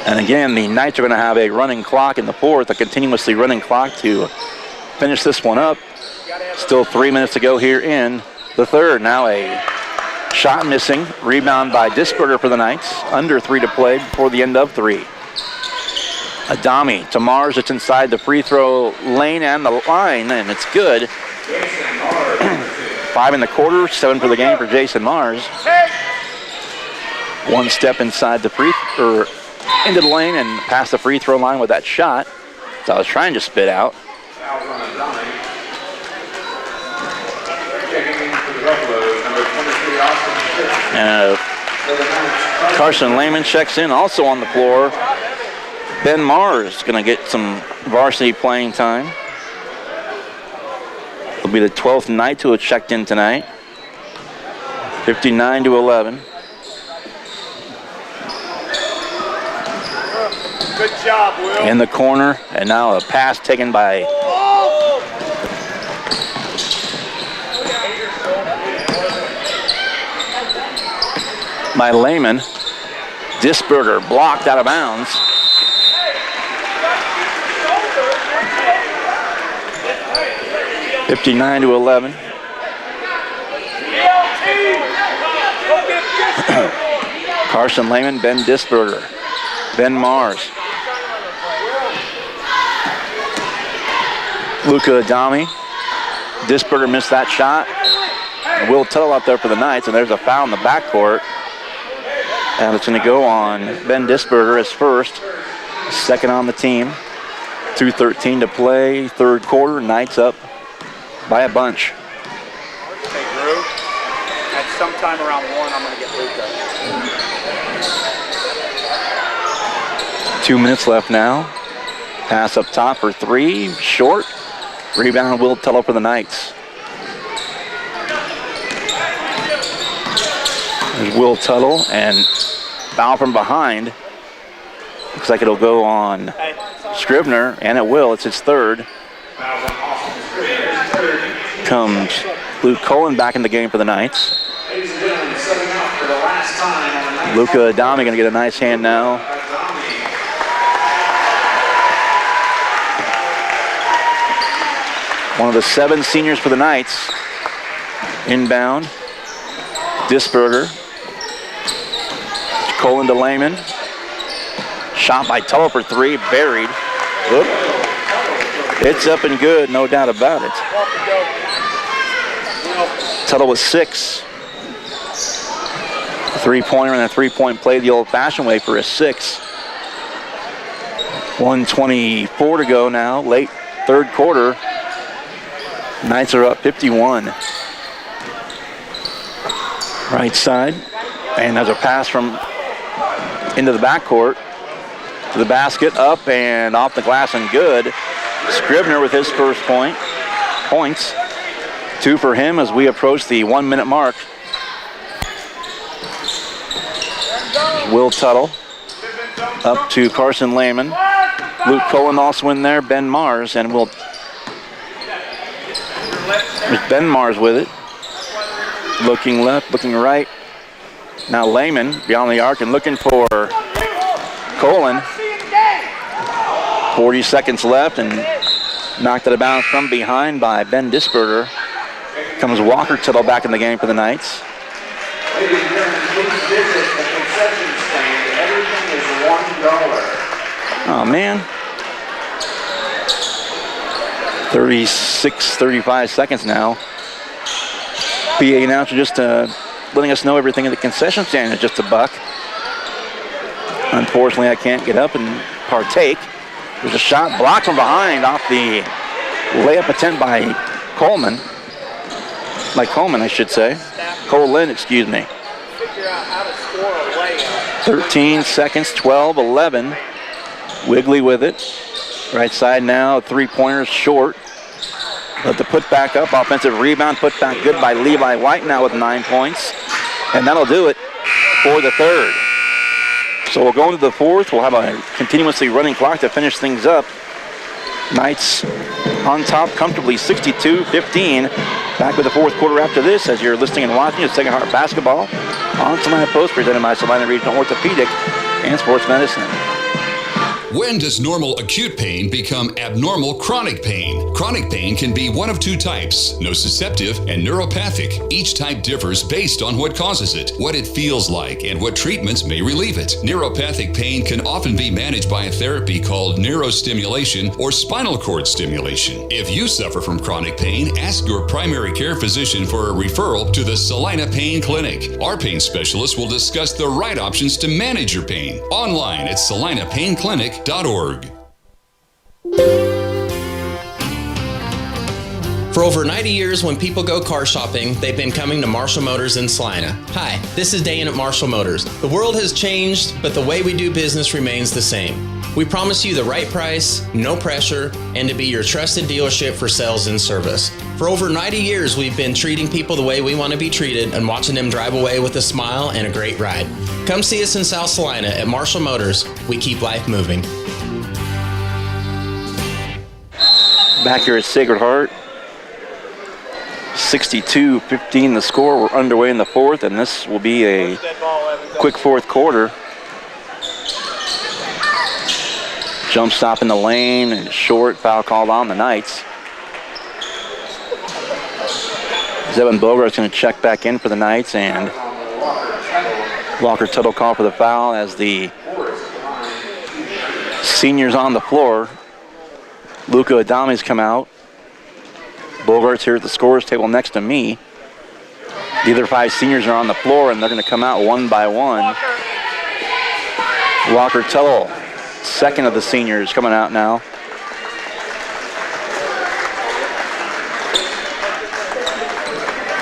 And again, the Knights are going to have a running clock in the fourth, a continuously running clock to finish this one up. Still 3 minutes to go here in the third. Now a shot missing. Rebound by Disberger for the Knights. Under 3 to play before the end of 3. Adami to Mars. It's inside the free throw lane and the line, and it's good. 5 in the quarter, 7 for the game for Jason Mars. One step inside the into the lane and past the free throw line with that shot. So I was trying to spit out. And Carson Lehman checks in, also on the floor. Ben Mars going to get some varsity playing time. It'll be the 12th Knight who have checked in tonight. 59-11. Good job, Will. In the corner, and now a pass taken by Lehman. Disberger blocked out of bounds. (59-11). Carson Lehman, Ben Disberger, Ben Mars, Luca Adami. Disberger missed that shot. Will Tuttle out there for the Knights, and there's a foul in the backcourt. And it's going to go on Ben Disberger as first, second on the team. 2:13 to play, third quarter. Knights up by a bunch. Hey, Drew, at sometime around 1, I'm going to get Luca. 2 minutes left now. Pass up top for 3, short. Rebound Will Tuttle for the Knights. There's Will Tuttle, and foul from behind. Looks like it'll go on Scrivener, and it will. It's his third. Comes Luke Cullen back in the game for the Knights. Luca Adami going to get a nice hand now. One of the 7 seniors for the Knights. Inbound. Disberger. Cullen to Lehman. Shot by Tuttle for 3, buried. Oop. It's up and good, no doubt about it. Tuttle with 6. Three-pointer and a three-point play the old-fashioned way for a 6. 1:24 to go now, late third quarter. Knights are up 51. Right side, and there's a pass from into the backcourt to the basket, up and off the glass and good. Scrivener with his first points. 2 for him as we approach the 1 minute mark. Will Tuttle up to Carson Lehman. Luke Cullen also in there, Ben Mars, and there's Ben Mars with it. Looking left, looking right. Now Lehman beyond the arc and looking for Cullen. 40 seconds left and knocked it about from behind by Ben Disberger. Comes Walker Tuttle back in the game for the Knights. Ladies and gentlemen, please visit the concession stand. Everything is $1. Oh man. 35 seconds now. PA announcer just letting us know everything in the concession stand is just $1. Unfortunately, I can't get up and partake. There's a shot blocked from behind off the layup attempt by Coleman. By Coleman, I should say. Colin, excuse me. 13 seconds, 12, 11. Wiggly with it. Right side now, 3-pointers short. But the put back up, offensive rebound, put back good by Levi White now with 9 points. And that'll do it for the third. So we'll go into the fourth. We'll have a continuously running clock to finish things up. Knights on top comfortably, 62-15. Back with the fourth quarter after this as you're listening and watching at Sacred Heart Basketball on Salina Post, presented by Salina Regional Orthopedic and Sports Medicine. When does normal acute pain become abnormal chronic pain? Chronic pain can be one of two types, nociceptive and neuropathic. Each type differs based on what causes it, what it feels like, and what treatments may relieve it. Neuropathic pain can often be managed by a therapy called neurostimulation or spinal cord stimulation. If you suffer from chronic pain, ask your primary care physician for a referral to the Salina Pain Clinic. Our pain specialist will discuss the right options to manage your pain. Online at salinapainclinic.org. For over 90 years, when people go car shopping, they've been coming to Marshall Motors in Salina. Hi, this is Dan at Marshall Motors. The world has changed, but the way we do business remains the same. We promise you the right price, no pressure, and to be your trusted dealership for sales and service. For over 90 years, we've been treating people the way we want to be treated and watching them drive away with a smile and a great ride. Come see us in South Salina at Marshall Motors. We keep life moving. Back here at Sacred Heart, 62-15 the score. We're underway in the fourth, and this will be a quick fourth quarter. Jump stop in the lane and short, foul called on the Knights. Zevin Bogart's going to check back in for the Knights, and Walker Tuttle call for the foul as the seniors on the floor. Luca Adami's come out. Bogart's here at the scorer's table next to me. The other five seniors are on the floor, and they're going to come out one by one. Walker Tuttle, second of the seniors, coming out now.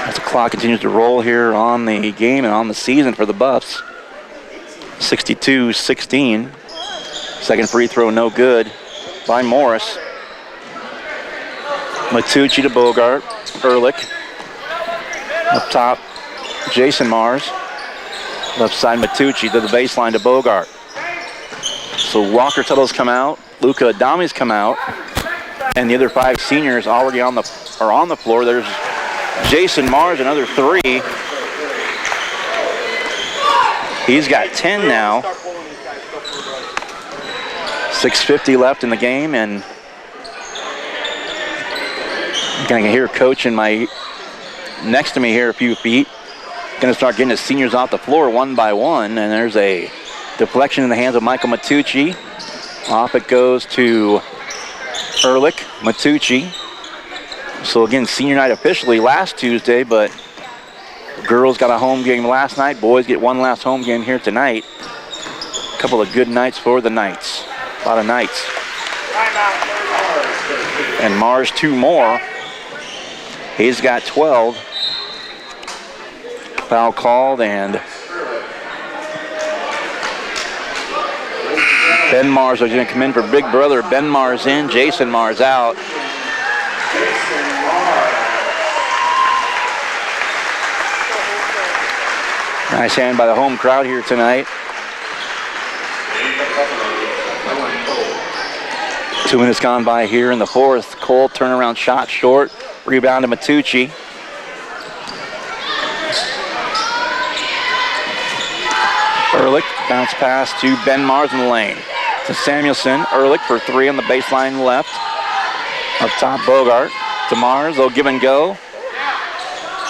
As the clock continues to roll here on the game and on the season for the Buffs. 62-16. Second free throw no good by Morris. Matucci to Bogart. Ehrlich. Up top, Jason Mars. Left side, Matucci to the baseline to Bogart. So Walker Tuttle's come out. Luca Adami's come out. And the other five seniors already on the floor. There's Jason Mars, another three. He's got 10 now. 6:50 left in the game, and I can hear Coach next to me here a few feet. Going to start getting his seniors off the floor one by one, and there's a deflection in the hands of Michael Matucci. Off it goes to Ehrlich. Matucci. So again, senior night officially last Tuesday, but girls got a home game last night. Boys get one last home game here tonight. A couple of good nights for the Knights. A lot of Knights. And Mars two more. He's got 12. Foul called, and Ben Mars is going to come in for big brother. Ben Mars in, Jason Mars out. Nice hand by the home crowd here tonight. 2 minutes gone by here in the fourth. Cole turnaround shot short. Rebound to Matucci. Ehrlich, bounce pass to Ben Mars in the lane. To Samuelson. Ehrlich for three on the baseline left. Up top, Bogart. To Mars, they'll give and go.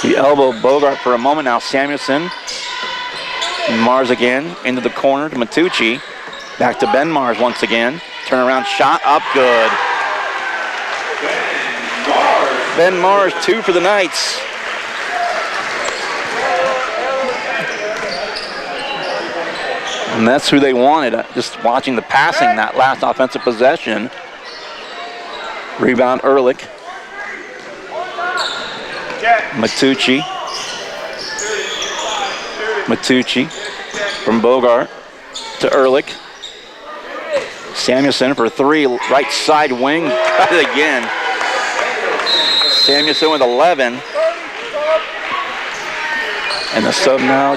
He elbowed Bogart for a moment. Now Samuelson. Mars again into the corner to Matucci. Back to Ben Mars once again. Turnaround shot up good. Ben Mars, two for the Knights. And that's who they wanted. Just watching the passing that last offensive possession. Rebound Ehrlich. Matucci. Matucci from Bogart to Ehrlich. Samuelson for three, right side wing, got it again. Samuelson with 11. And the sub now,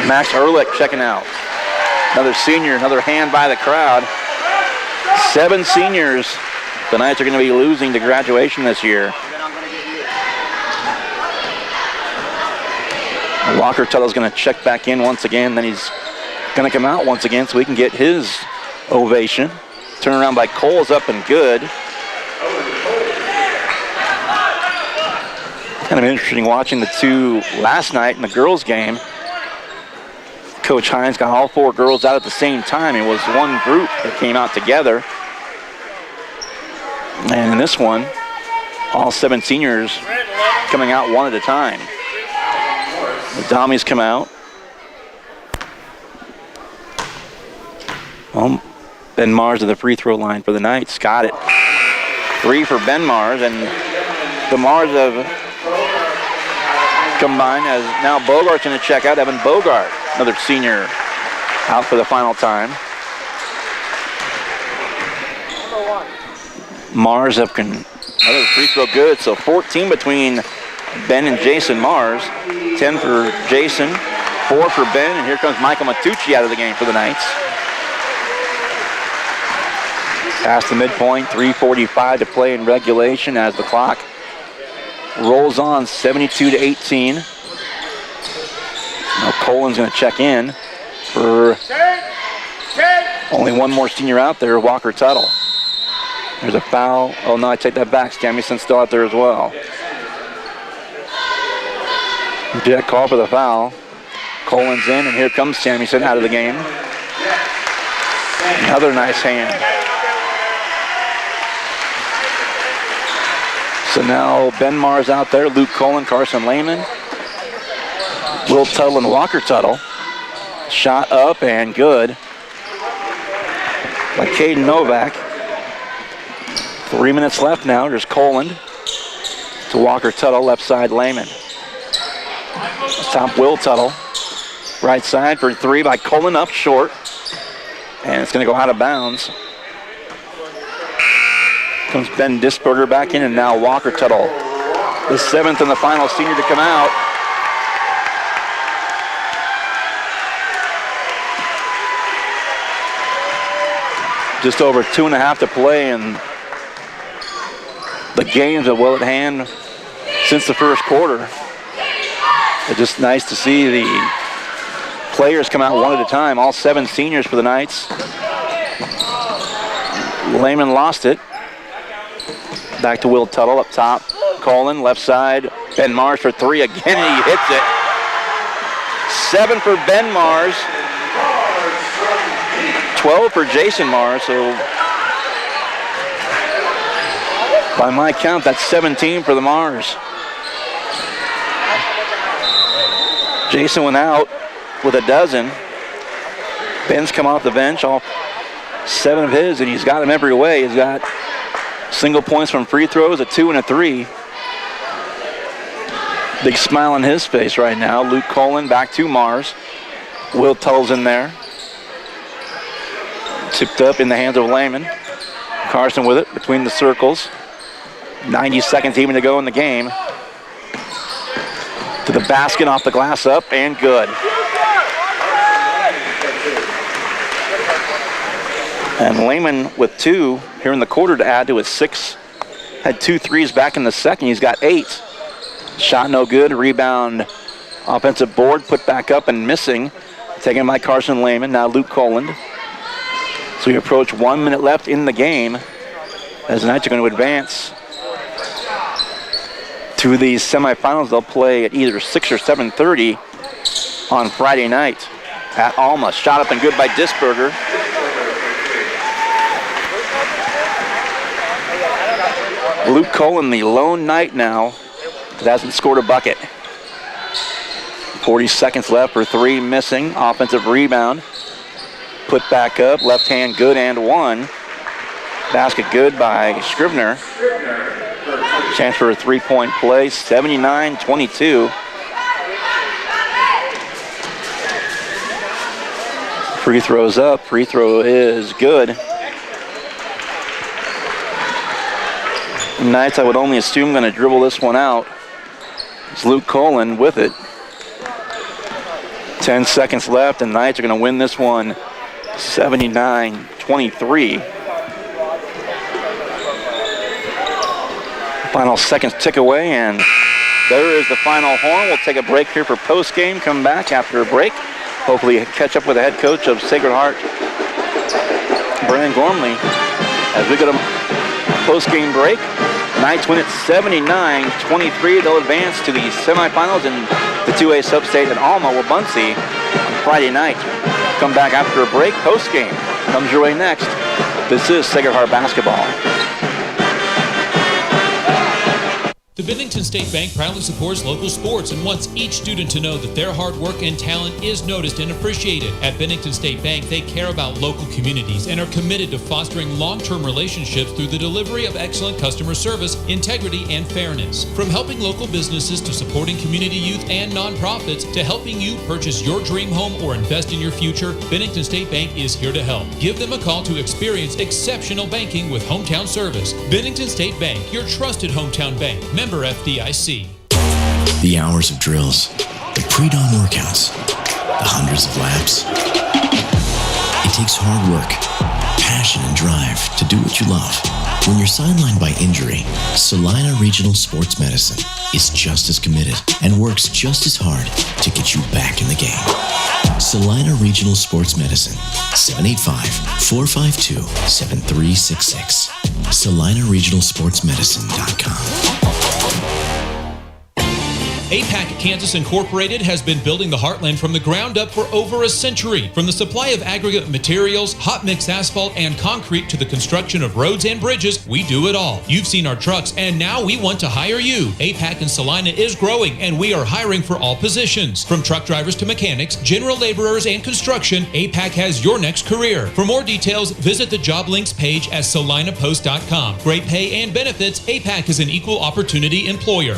Max Ehrlich checking out. Another senior, another hand by the crowd. 7 seniors. The Knights are going to be losing to graduation this year. Walker Tuttle's going to check back in once again. Then he's going to come out once again so we can get his ovation. Turn around by Cole's up and good. Kind of interesting watching the two last night in the girls' game. Coach Hines got all 4 girls out at the same time. It was one group that came out together. And in this one, all 7 seniors coming out one at a time. The Dommies come out. Well, Ben Mars at the free throw line for the Knights. Got it. 3 for Ben Mars, and the Mars have combined as now Bogart's going to check out. Evan Bogart, another senior, out for the final time. Mars have another free throw good, so 14 between Ben and Jason Mars. 10 for Jason, 4 for Ben, and here comes Michael Matucci out of the game for the Knights. Past the midpoint, 3:45 to play in regulation as the clock rolls on, 72-18. Now Colin's going to check in for only one more senior out there, Walker Tuttle. There's a foul. Oh, no, I take that back. Stammison's still out there as well. Jet call for the foul. Colin's in, and here comes Stamison out of the game. Another nice hand. So now Ben Mars out there, Luke Colin, Carson Lehman, Will Tuttle, and Walker Tuttle. Shot up and good by Caden Novak. 3 minutes left now. There's Colin to Walker Tuttle, left side Lehman. Top Will Tuttle. Right side for 3 by Colin, up short. And it's going to go out of bounds. Comes Ben Disberger back in, and now Walker Tuttle, the 7th and the final senior to come out. Just over 2.5 to play, and the games are well at hand since the first quarter. It's just nice to see the players come out one at a time, all 7 seniors for the Knights. Lehman lost it. Back to Will Tuttle up top. Colin, left side. Ben Mars for 3 again, and he hits it. 7 for Ben Mars. 12 for Jason Mars, so by my count, that's 17 for the Mars. Jason went out with a dozen. Ben's come off the bench, all 7 of his, and he's got them every way. He's got single points from free throws, a 2 and a 3. Big smile on his face right now. Luke Colin back to Mars. Will Tuttle's in there. Tipped up in the hands of Lehman. Carson with it between the circles. 90 seconds even to go in the game. To the basket, off the glass, up and good. And Lehman with 2 here in the quarter to add to his 6. Had 2 threes back in the second. He's got 8. Shot no good. Rebound, offensive board, put back up and missing. Taken by Carson Lehman. Now Luke Coland. So we approach 1 minute left in the game as the Knights are going to advance to the semifinals. They'll play at either 6 or 7:30 on Friday night at Alma. Shot up and good by Disberger. Luke Colin, the lone Knight now, that hasn't scored a bucket. 40 seconds left for 3 missing. Offensive rebound. Put back up, left hand good and 1. Basket good by Scribner. Chance for a 3-point play, 79-22. Free throws up, free throw is good. Knights, I would only assume, going to dribble this one out. It's Luke Colin with it. 10 seconds left, and the Knights are going to win this one 79-23. Final seconds tick away, and there is the final horn. We'll take a break here for post-game. Come back after a break. Hopefully catch up with the head coach of Sacred Heart, Brandon Gormley, as we get a post-game break. Knights win it 79-23. They'll advance to the semifinals in the 2A sub-state at Alma Wabaunsee on Friday night. Come back after a break. Post-game comes your way next. This is Sacred Heart basketball. The Bennington State Bank proudly supports local sports and wants each student to know that their hard work and talent is noticed and appreciated. At Bennington State Bank, they care about local communities and are committed to fostering long-term relationships through the delivery of excellent customer service, integrity, and fairness. From helping local businesses to supporting community youth and nonprofits to helping you purchase your dream home or invest in your future, Bennington State Bank is here to help. Give them a call to experience exceptional banking with hometown service. Bennington State Bank, your trusted hometown bank. Member FDIC. The hours of drills, the pre-dawn workouts, the hundreds of laps. It takes hard work, passion, and drive to do what you love. When you're sidelined by injury, Salina Regional Sports Medicine is just as committed and works just as hard to get you back in the game. Salina Regional Sports Medicine, 785-452-7366. SalinaRegionalSportsMedicine.com. APAC Kansas Incorporated has been building the Heartland from the ground up for over a century. From the supply of aggregate materials, hot mix asphalt, and concrete to the construction of roads and bridges, we do it all. You've seen our trucks, and now we want to hire you. APAC in Salina is growing, and we are hiring for all positions. From truck drivers to mechanics, general laborers, and construction, APAC has your next career. For more details, visit the job links page at salinapost.com. Great pay and benefits, APAC is an equal opportunity employer.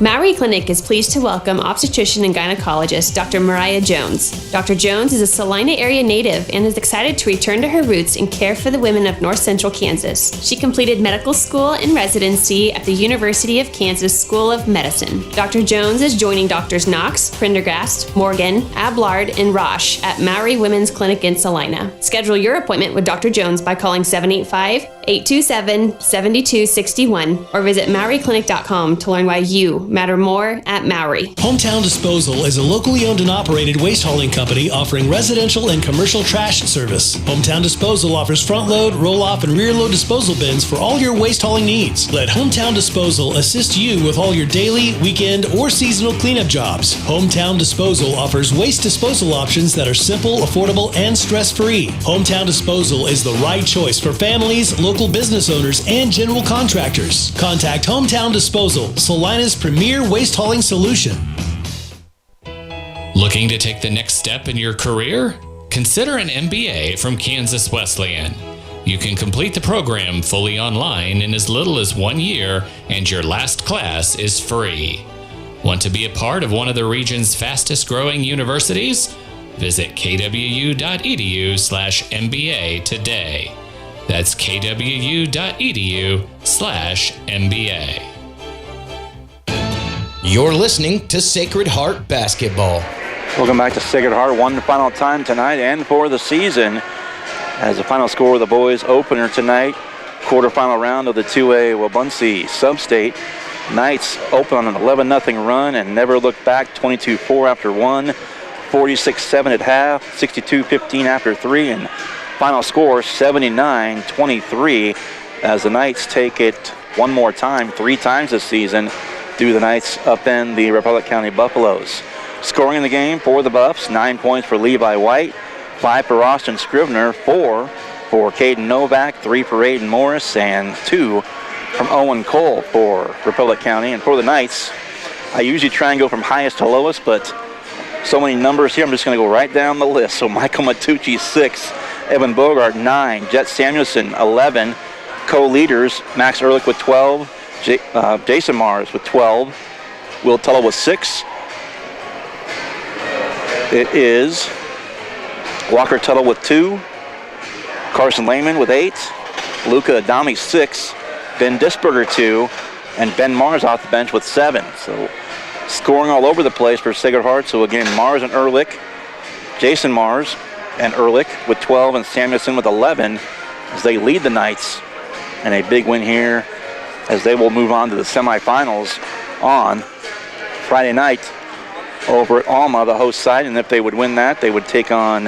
Mowry Clinic is pleased to welcome obstetrician and gynecologist Dr. Mariah Jones. Dr. Jones is a Salina area native and is excited to return to her roots and care for the women of north central Kansas. She completed medical school and residency at the University of Kansas School of Medicine. Dr. Jones is joining Drs. Knox, Prendergast, Morgan, Ablard, and Roche at Mowry Women's Clinic in Salina. Schedule your appointment with Dr. Jones by calling 785-827-7261 or visit MowryClinic.com to learn why you matter more at Mowry. Hometown Disposal is a locally owned and operated waste hauling company offering residential and commercial trash service. Hometown Disposal offers front load, roll off, and rear load disposal bins for all your waste hauling needs. Let Hometown Disposal assist you with all your daily, weekend, or seasonal cleanup jobs. Hometown Disposal offers waste disposal options that are simple, affordable, and stress-free. Hometown Disposal is the right choice for families, local business owners, and general contractors. Contact Hometown Disposal, Salina's premier waste hauling solution. Looking to take the next step in your career? Consider an MBA from Kansas Wesleyan. You can complete the program fully online in as little as 1 year, and your last class is free. Want to be a part of one of the region's fastest growing universities? Visit kwu.edu/MBA today. That's kwu.edu/MBA. You're listening to Sacred Heart Basketball. Welcome back to Sacred Heart. One final time tonight and for the season as the final score of the boys opener tonight. Quarterfinal round of the 2A Wabaunsee Sub-State. Knights open on an 11-0 run and never looked back. 22-4 after one, 46-7 at half, 62-15 after three, and final score 79-23 as the Knights take it one more time, 3 times this season. Do the Knights upend the Republic County Buffaloes. Scoring in the game for the Buffs, 9 points for Levi White, 5 for Austin Scrivener, 4 for Caden Novak, 3 for Aiden Morris, and 2 from Owen Cole for Republic County. And for the Knights, I usually try and go from highest to lowest, but so many numbers here, I'm just going to go right down the list. So Michael Matucci, 6, Evan Bogart, 9, Jet Samuelson, 11, co-leaders, Max Ehrlich with 12, Jason Mars with 12, Will Tullo with 6. It is Walker Tuttle with 2, Carson Lehman with 8, Luca Adami 6, Ben Disberger 2, and Ben Mars off the bench with 7. So scoring all over the place for Sacred Heart. So again, Mars and Ehrlich, Jason Mars and Ehrlich with 12 and Samuelson with 11 as they lead the Knights. And a big win here as they will move on to the semifinals on Friday night over at Alma, the host side. And if they would win that, they would take on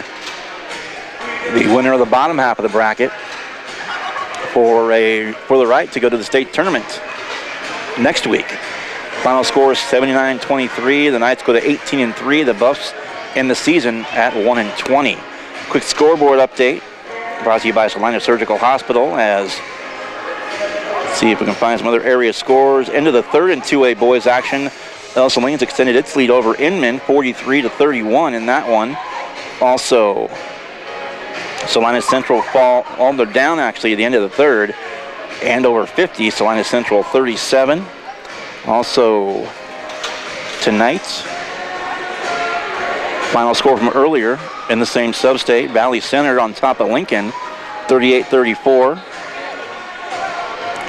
the winner of the bottom half of the bracket for the right to go to the state tournament next week. Final score is 79-23. The Knights go to 18-3. The Buffs end the season at 1-20. Quick scoreboard update brought to you by Salina Surgical Hospital as let's see if we can find some other area scores. Into the third in 2A boys action. El Salinas extended its lead over Inman 43-31 in that one. Also, Salina Central they're down actually at the end of the third and over 50. Salina Central 37. Also tonight, final score from earlier in the same sub-state, Valley Center on top of Lincoln 38-34.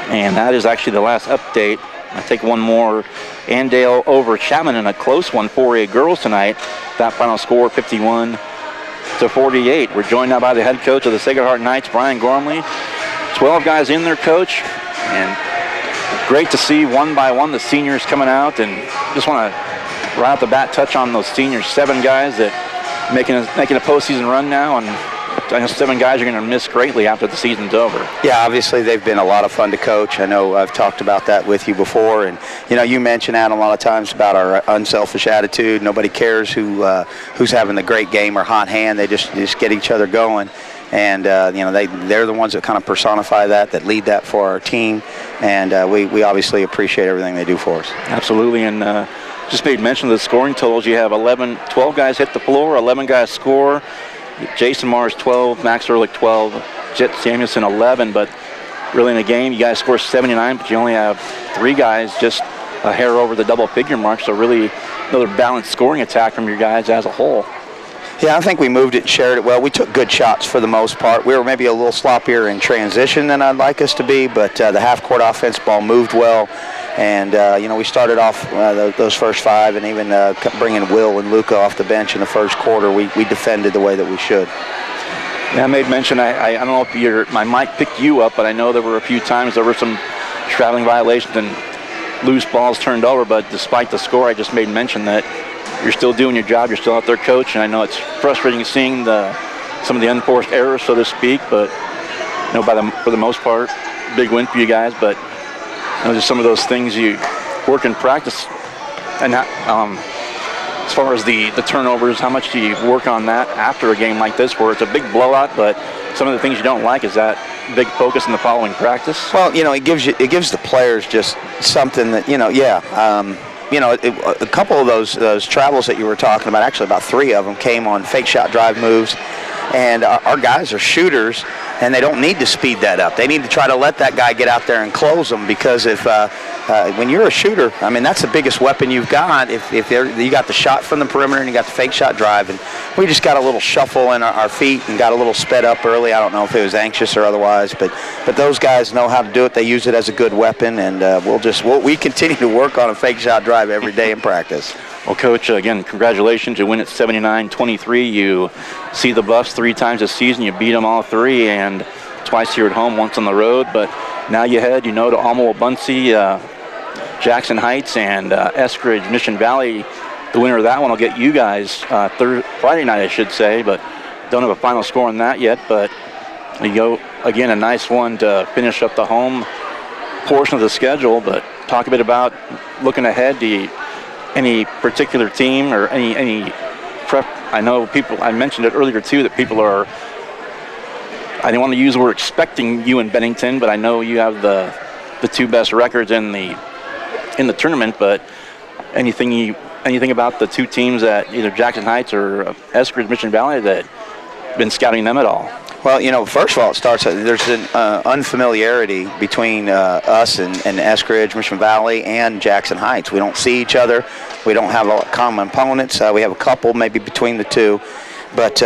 And that is actually the last update. I'll take one more. Andale over Chapman in a close one, 4A girls tonight. That final score 51-48. We're joined now by the head coach of the Sacred Heart Knights, Brian Gormley. 12 guys in there, coach. And great to see one by one the seniors coming out. And just want to right off the bat touch on those seniors. 7 guys that making a postseason run now. And I know 7 guys are going to miss greatly after the season's over. Yeah, obviously they've been a lot of fun to coach. I know I've talked about that with you before, and you mentioned Adam a lot of times about our unselfish attitude. Nobody cares who's having the great game or hot hand. They just get each other going, and they're the ones that kind of personify that lead that for our team, and we obviously appreciate everything they do for us. Absolutely, and just made mention of the scoring totals. You have 12 guys hit the floor, 11 guys score. Jason Mars 12, Max Ehrlich 12, Jet Samuelson 11, but really in the game you guys score 79, but you only have 3 guys just a hair over the double figure mark, so really another balanced scoring attack from your guys as a whole. Yeah, I think we moved it and shared it well. We took good shots for the most part. We were maybe a little sloppier in transition than I'd like us to be, but the half-court offense ball moved well. And, we started off those first 5, and even bringing Will and Luca off the bench in the first quarter, we defended the way that we should. Yeah, I made mention, I don't know if my mic picked you up, but I know there were a few times there were some traveling violations and loose balls turned over, but despite the score, I just made mention that you're still doing your job, you're still out there, coach, and I know it's frustrating seeing some of the unforced errors, so to speak, but for the most part, big win for you guys, but just some of those things you work in practice. And as far as the turnovers, how much do you work on that after a game like this where it's a big blowout, but some of the things you don't like, is that big focus in the following practice? Well, it gives the players just something that, a couple of those travels that you were talking about, actually about 3 of them came on fake shot drive moves. And our guys are shooters, and they don't need to speed that up. They need to try to let that guy get out there and close them, because if when you're a shooter, I mean, that's the biggest weapon you've got. If you got the shot from the perimeter and you got the fake shot drive, and we just got a little shuffle in our feet and got a little sped up early. I don't know if it was anxious or otherwise, but those guys know how to do it. They use it as a good weapon, and we continue to work on a fake shot drive every day in practice. Well, Coach, again, congratulations. You win at 79-23. You see the Buffs 3 times this season. You beat them all 3, and twice here at home, once on the road. But now you head, to Alma-Wabaunsee, Jackson Heights, and Eskridge, Mission Valley. The winner of that one will get you guys Friday night, I should say, but don't have a final score on that yet. But you go, again, a nice one to finish up the home portion of the schedule. But talk a bit about looking ahead. Any particular team or any prep? I know I mentioned it earlier too, that people are, I don't want to use the word expecting you in Bennington, but I know you have the 2 best records in the tournament, but anything about the 2 teams at either Jackson Heights or Eskridge Mission Valley that been scouting them at all? Well, first of all, it starts, there's an unfamiliarity between us and Eskridge, Mission Valley, and Jackson Heights. We don't see each other. We don't have a lot of common opponents. We have a couple maybe between the 2. But,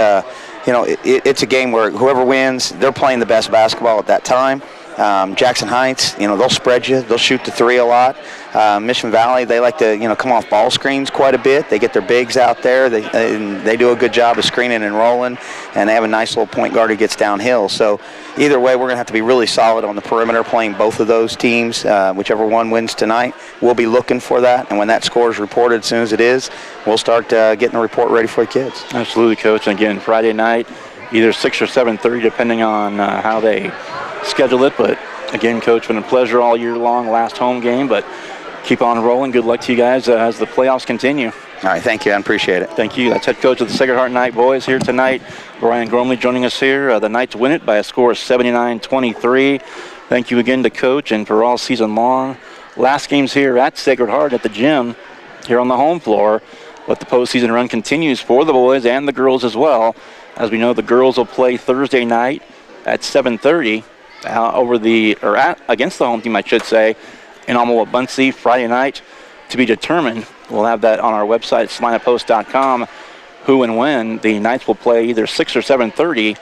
it's a game where whoever wins, they're playing the best basketball at that time. Jackson Heights, they'll spread you. They'll shoot the three a lot. Mission Valley, they like to, come off ball screens quite a bit. They get their bigs out there. They do a good job of screening and rolling, and they have a nice little point guard who gets downhill. So either way, we're going to have to be really solid on the perimeter playing both of those teams. Whichever one wins tonight, we'll be looking for that. And when that score is reported, as soon as it is, we'll start getting the report ready for the kids. Absolutely, Coach. And again, Friday night, either 6 or 7:30, depending on how they schedule it. But again, Coach, been a pleasure all year long. Last home game, but keep on rolling. Good luck to you guys as the playoffs continue. All right, thank you. I appreciate it. Thank you. That's head coach of the Sacred Heart Knight boys here tonight, Brian Gormley, joining us here. The Knights win it by a score of 79-23. Thank you again to Coach and for all season long. Last game's here at Sacred Heart at the gym here on the home floor. But the postseason run continues for the boys and the girls as well. As we know, the girls will play Thursday night at 7:30 against the home team, I should say, in Alma-Wabaunsee. Friday night to be determined. We'll have that on our website, SalinaPost.com, who and when. The Knights will play either 6 or 7:30.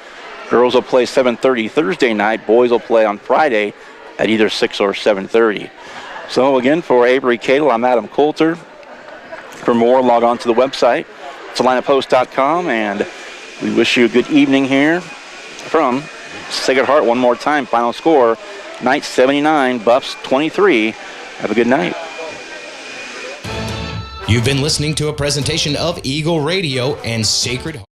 Girls will play 7:30 Thursday night. Boys will play on Friday at either 6 or 7:30. So again, for Avery Cadle, I'm Adam Coulter. For more, log on to the website, SalinaPost.com, and we wish you a good evening here from Sacred Heart. One more time, final score, Knights 79, Buffs 23. Have a good night. You've been listening to a presentation of Eagle Radio and Sacred Heart.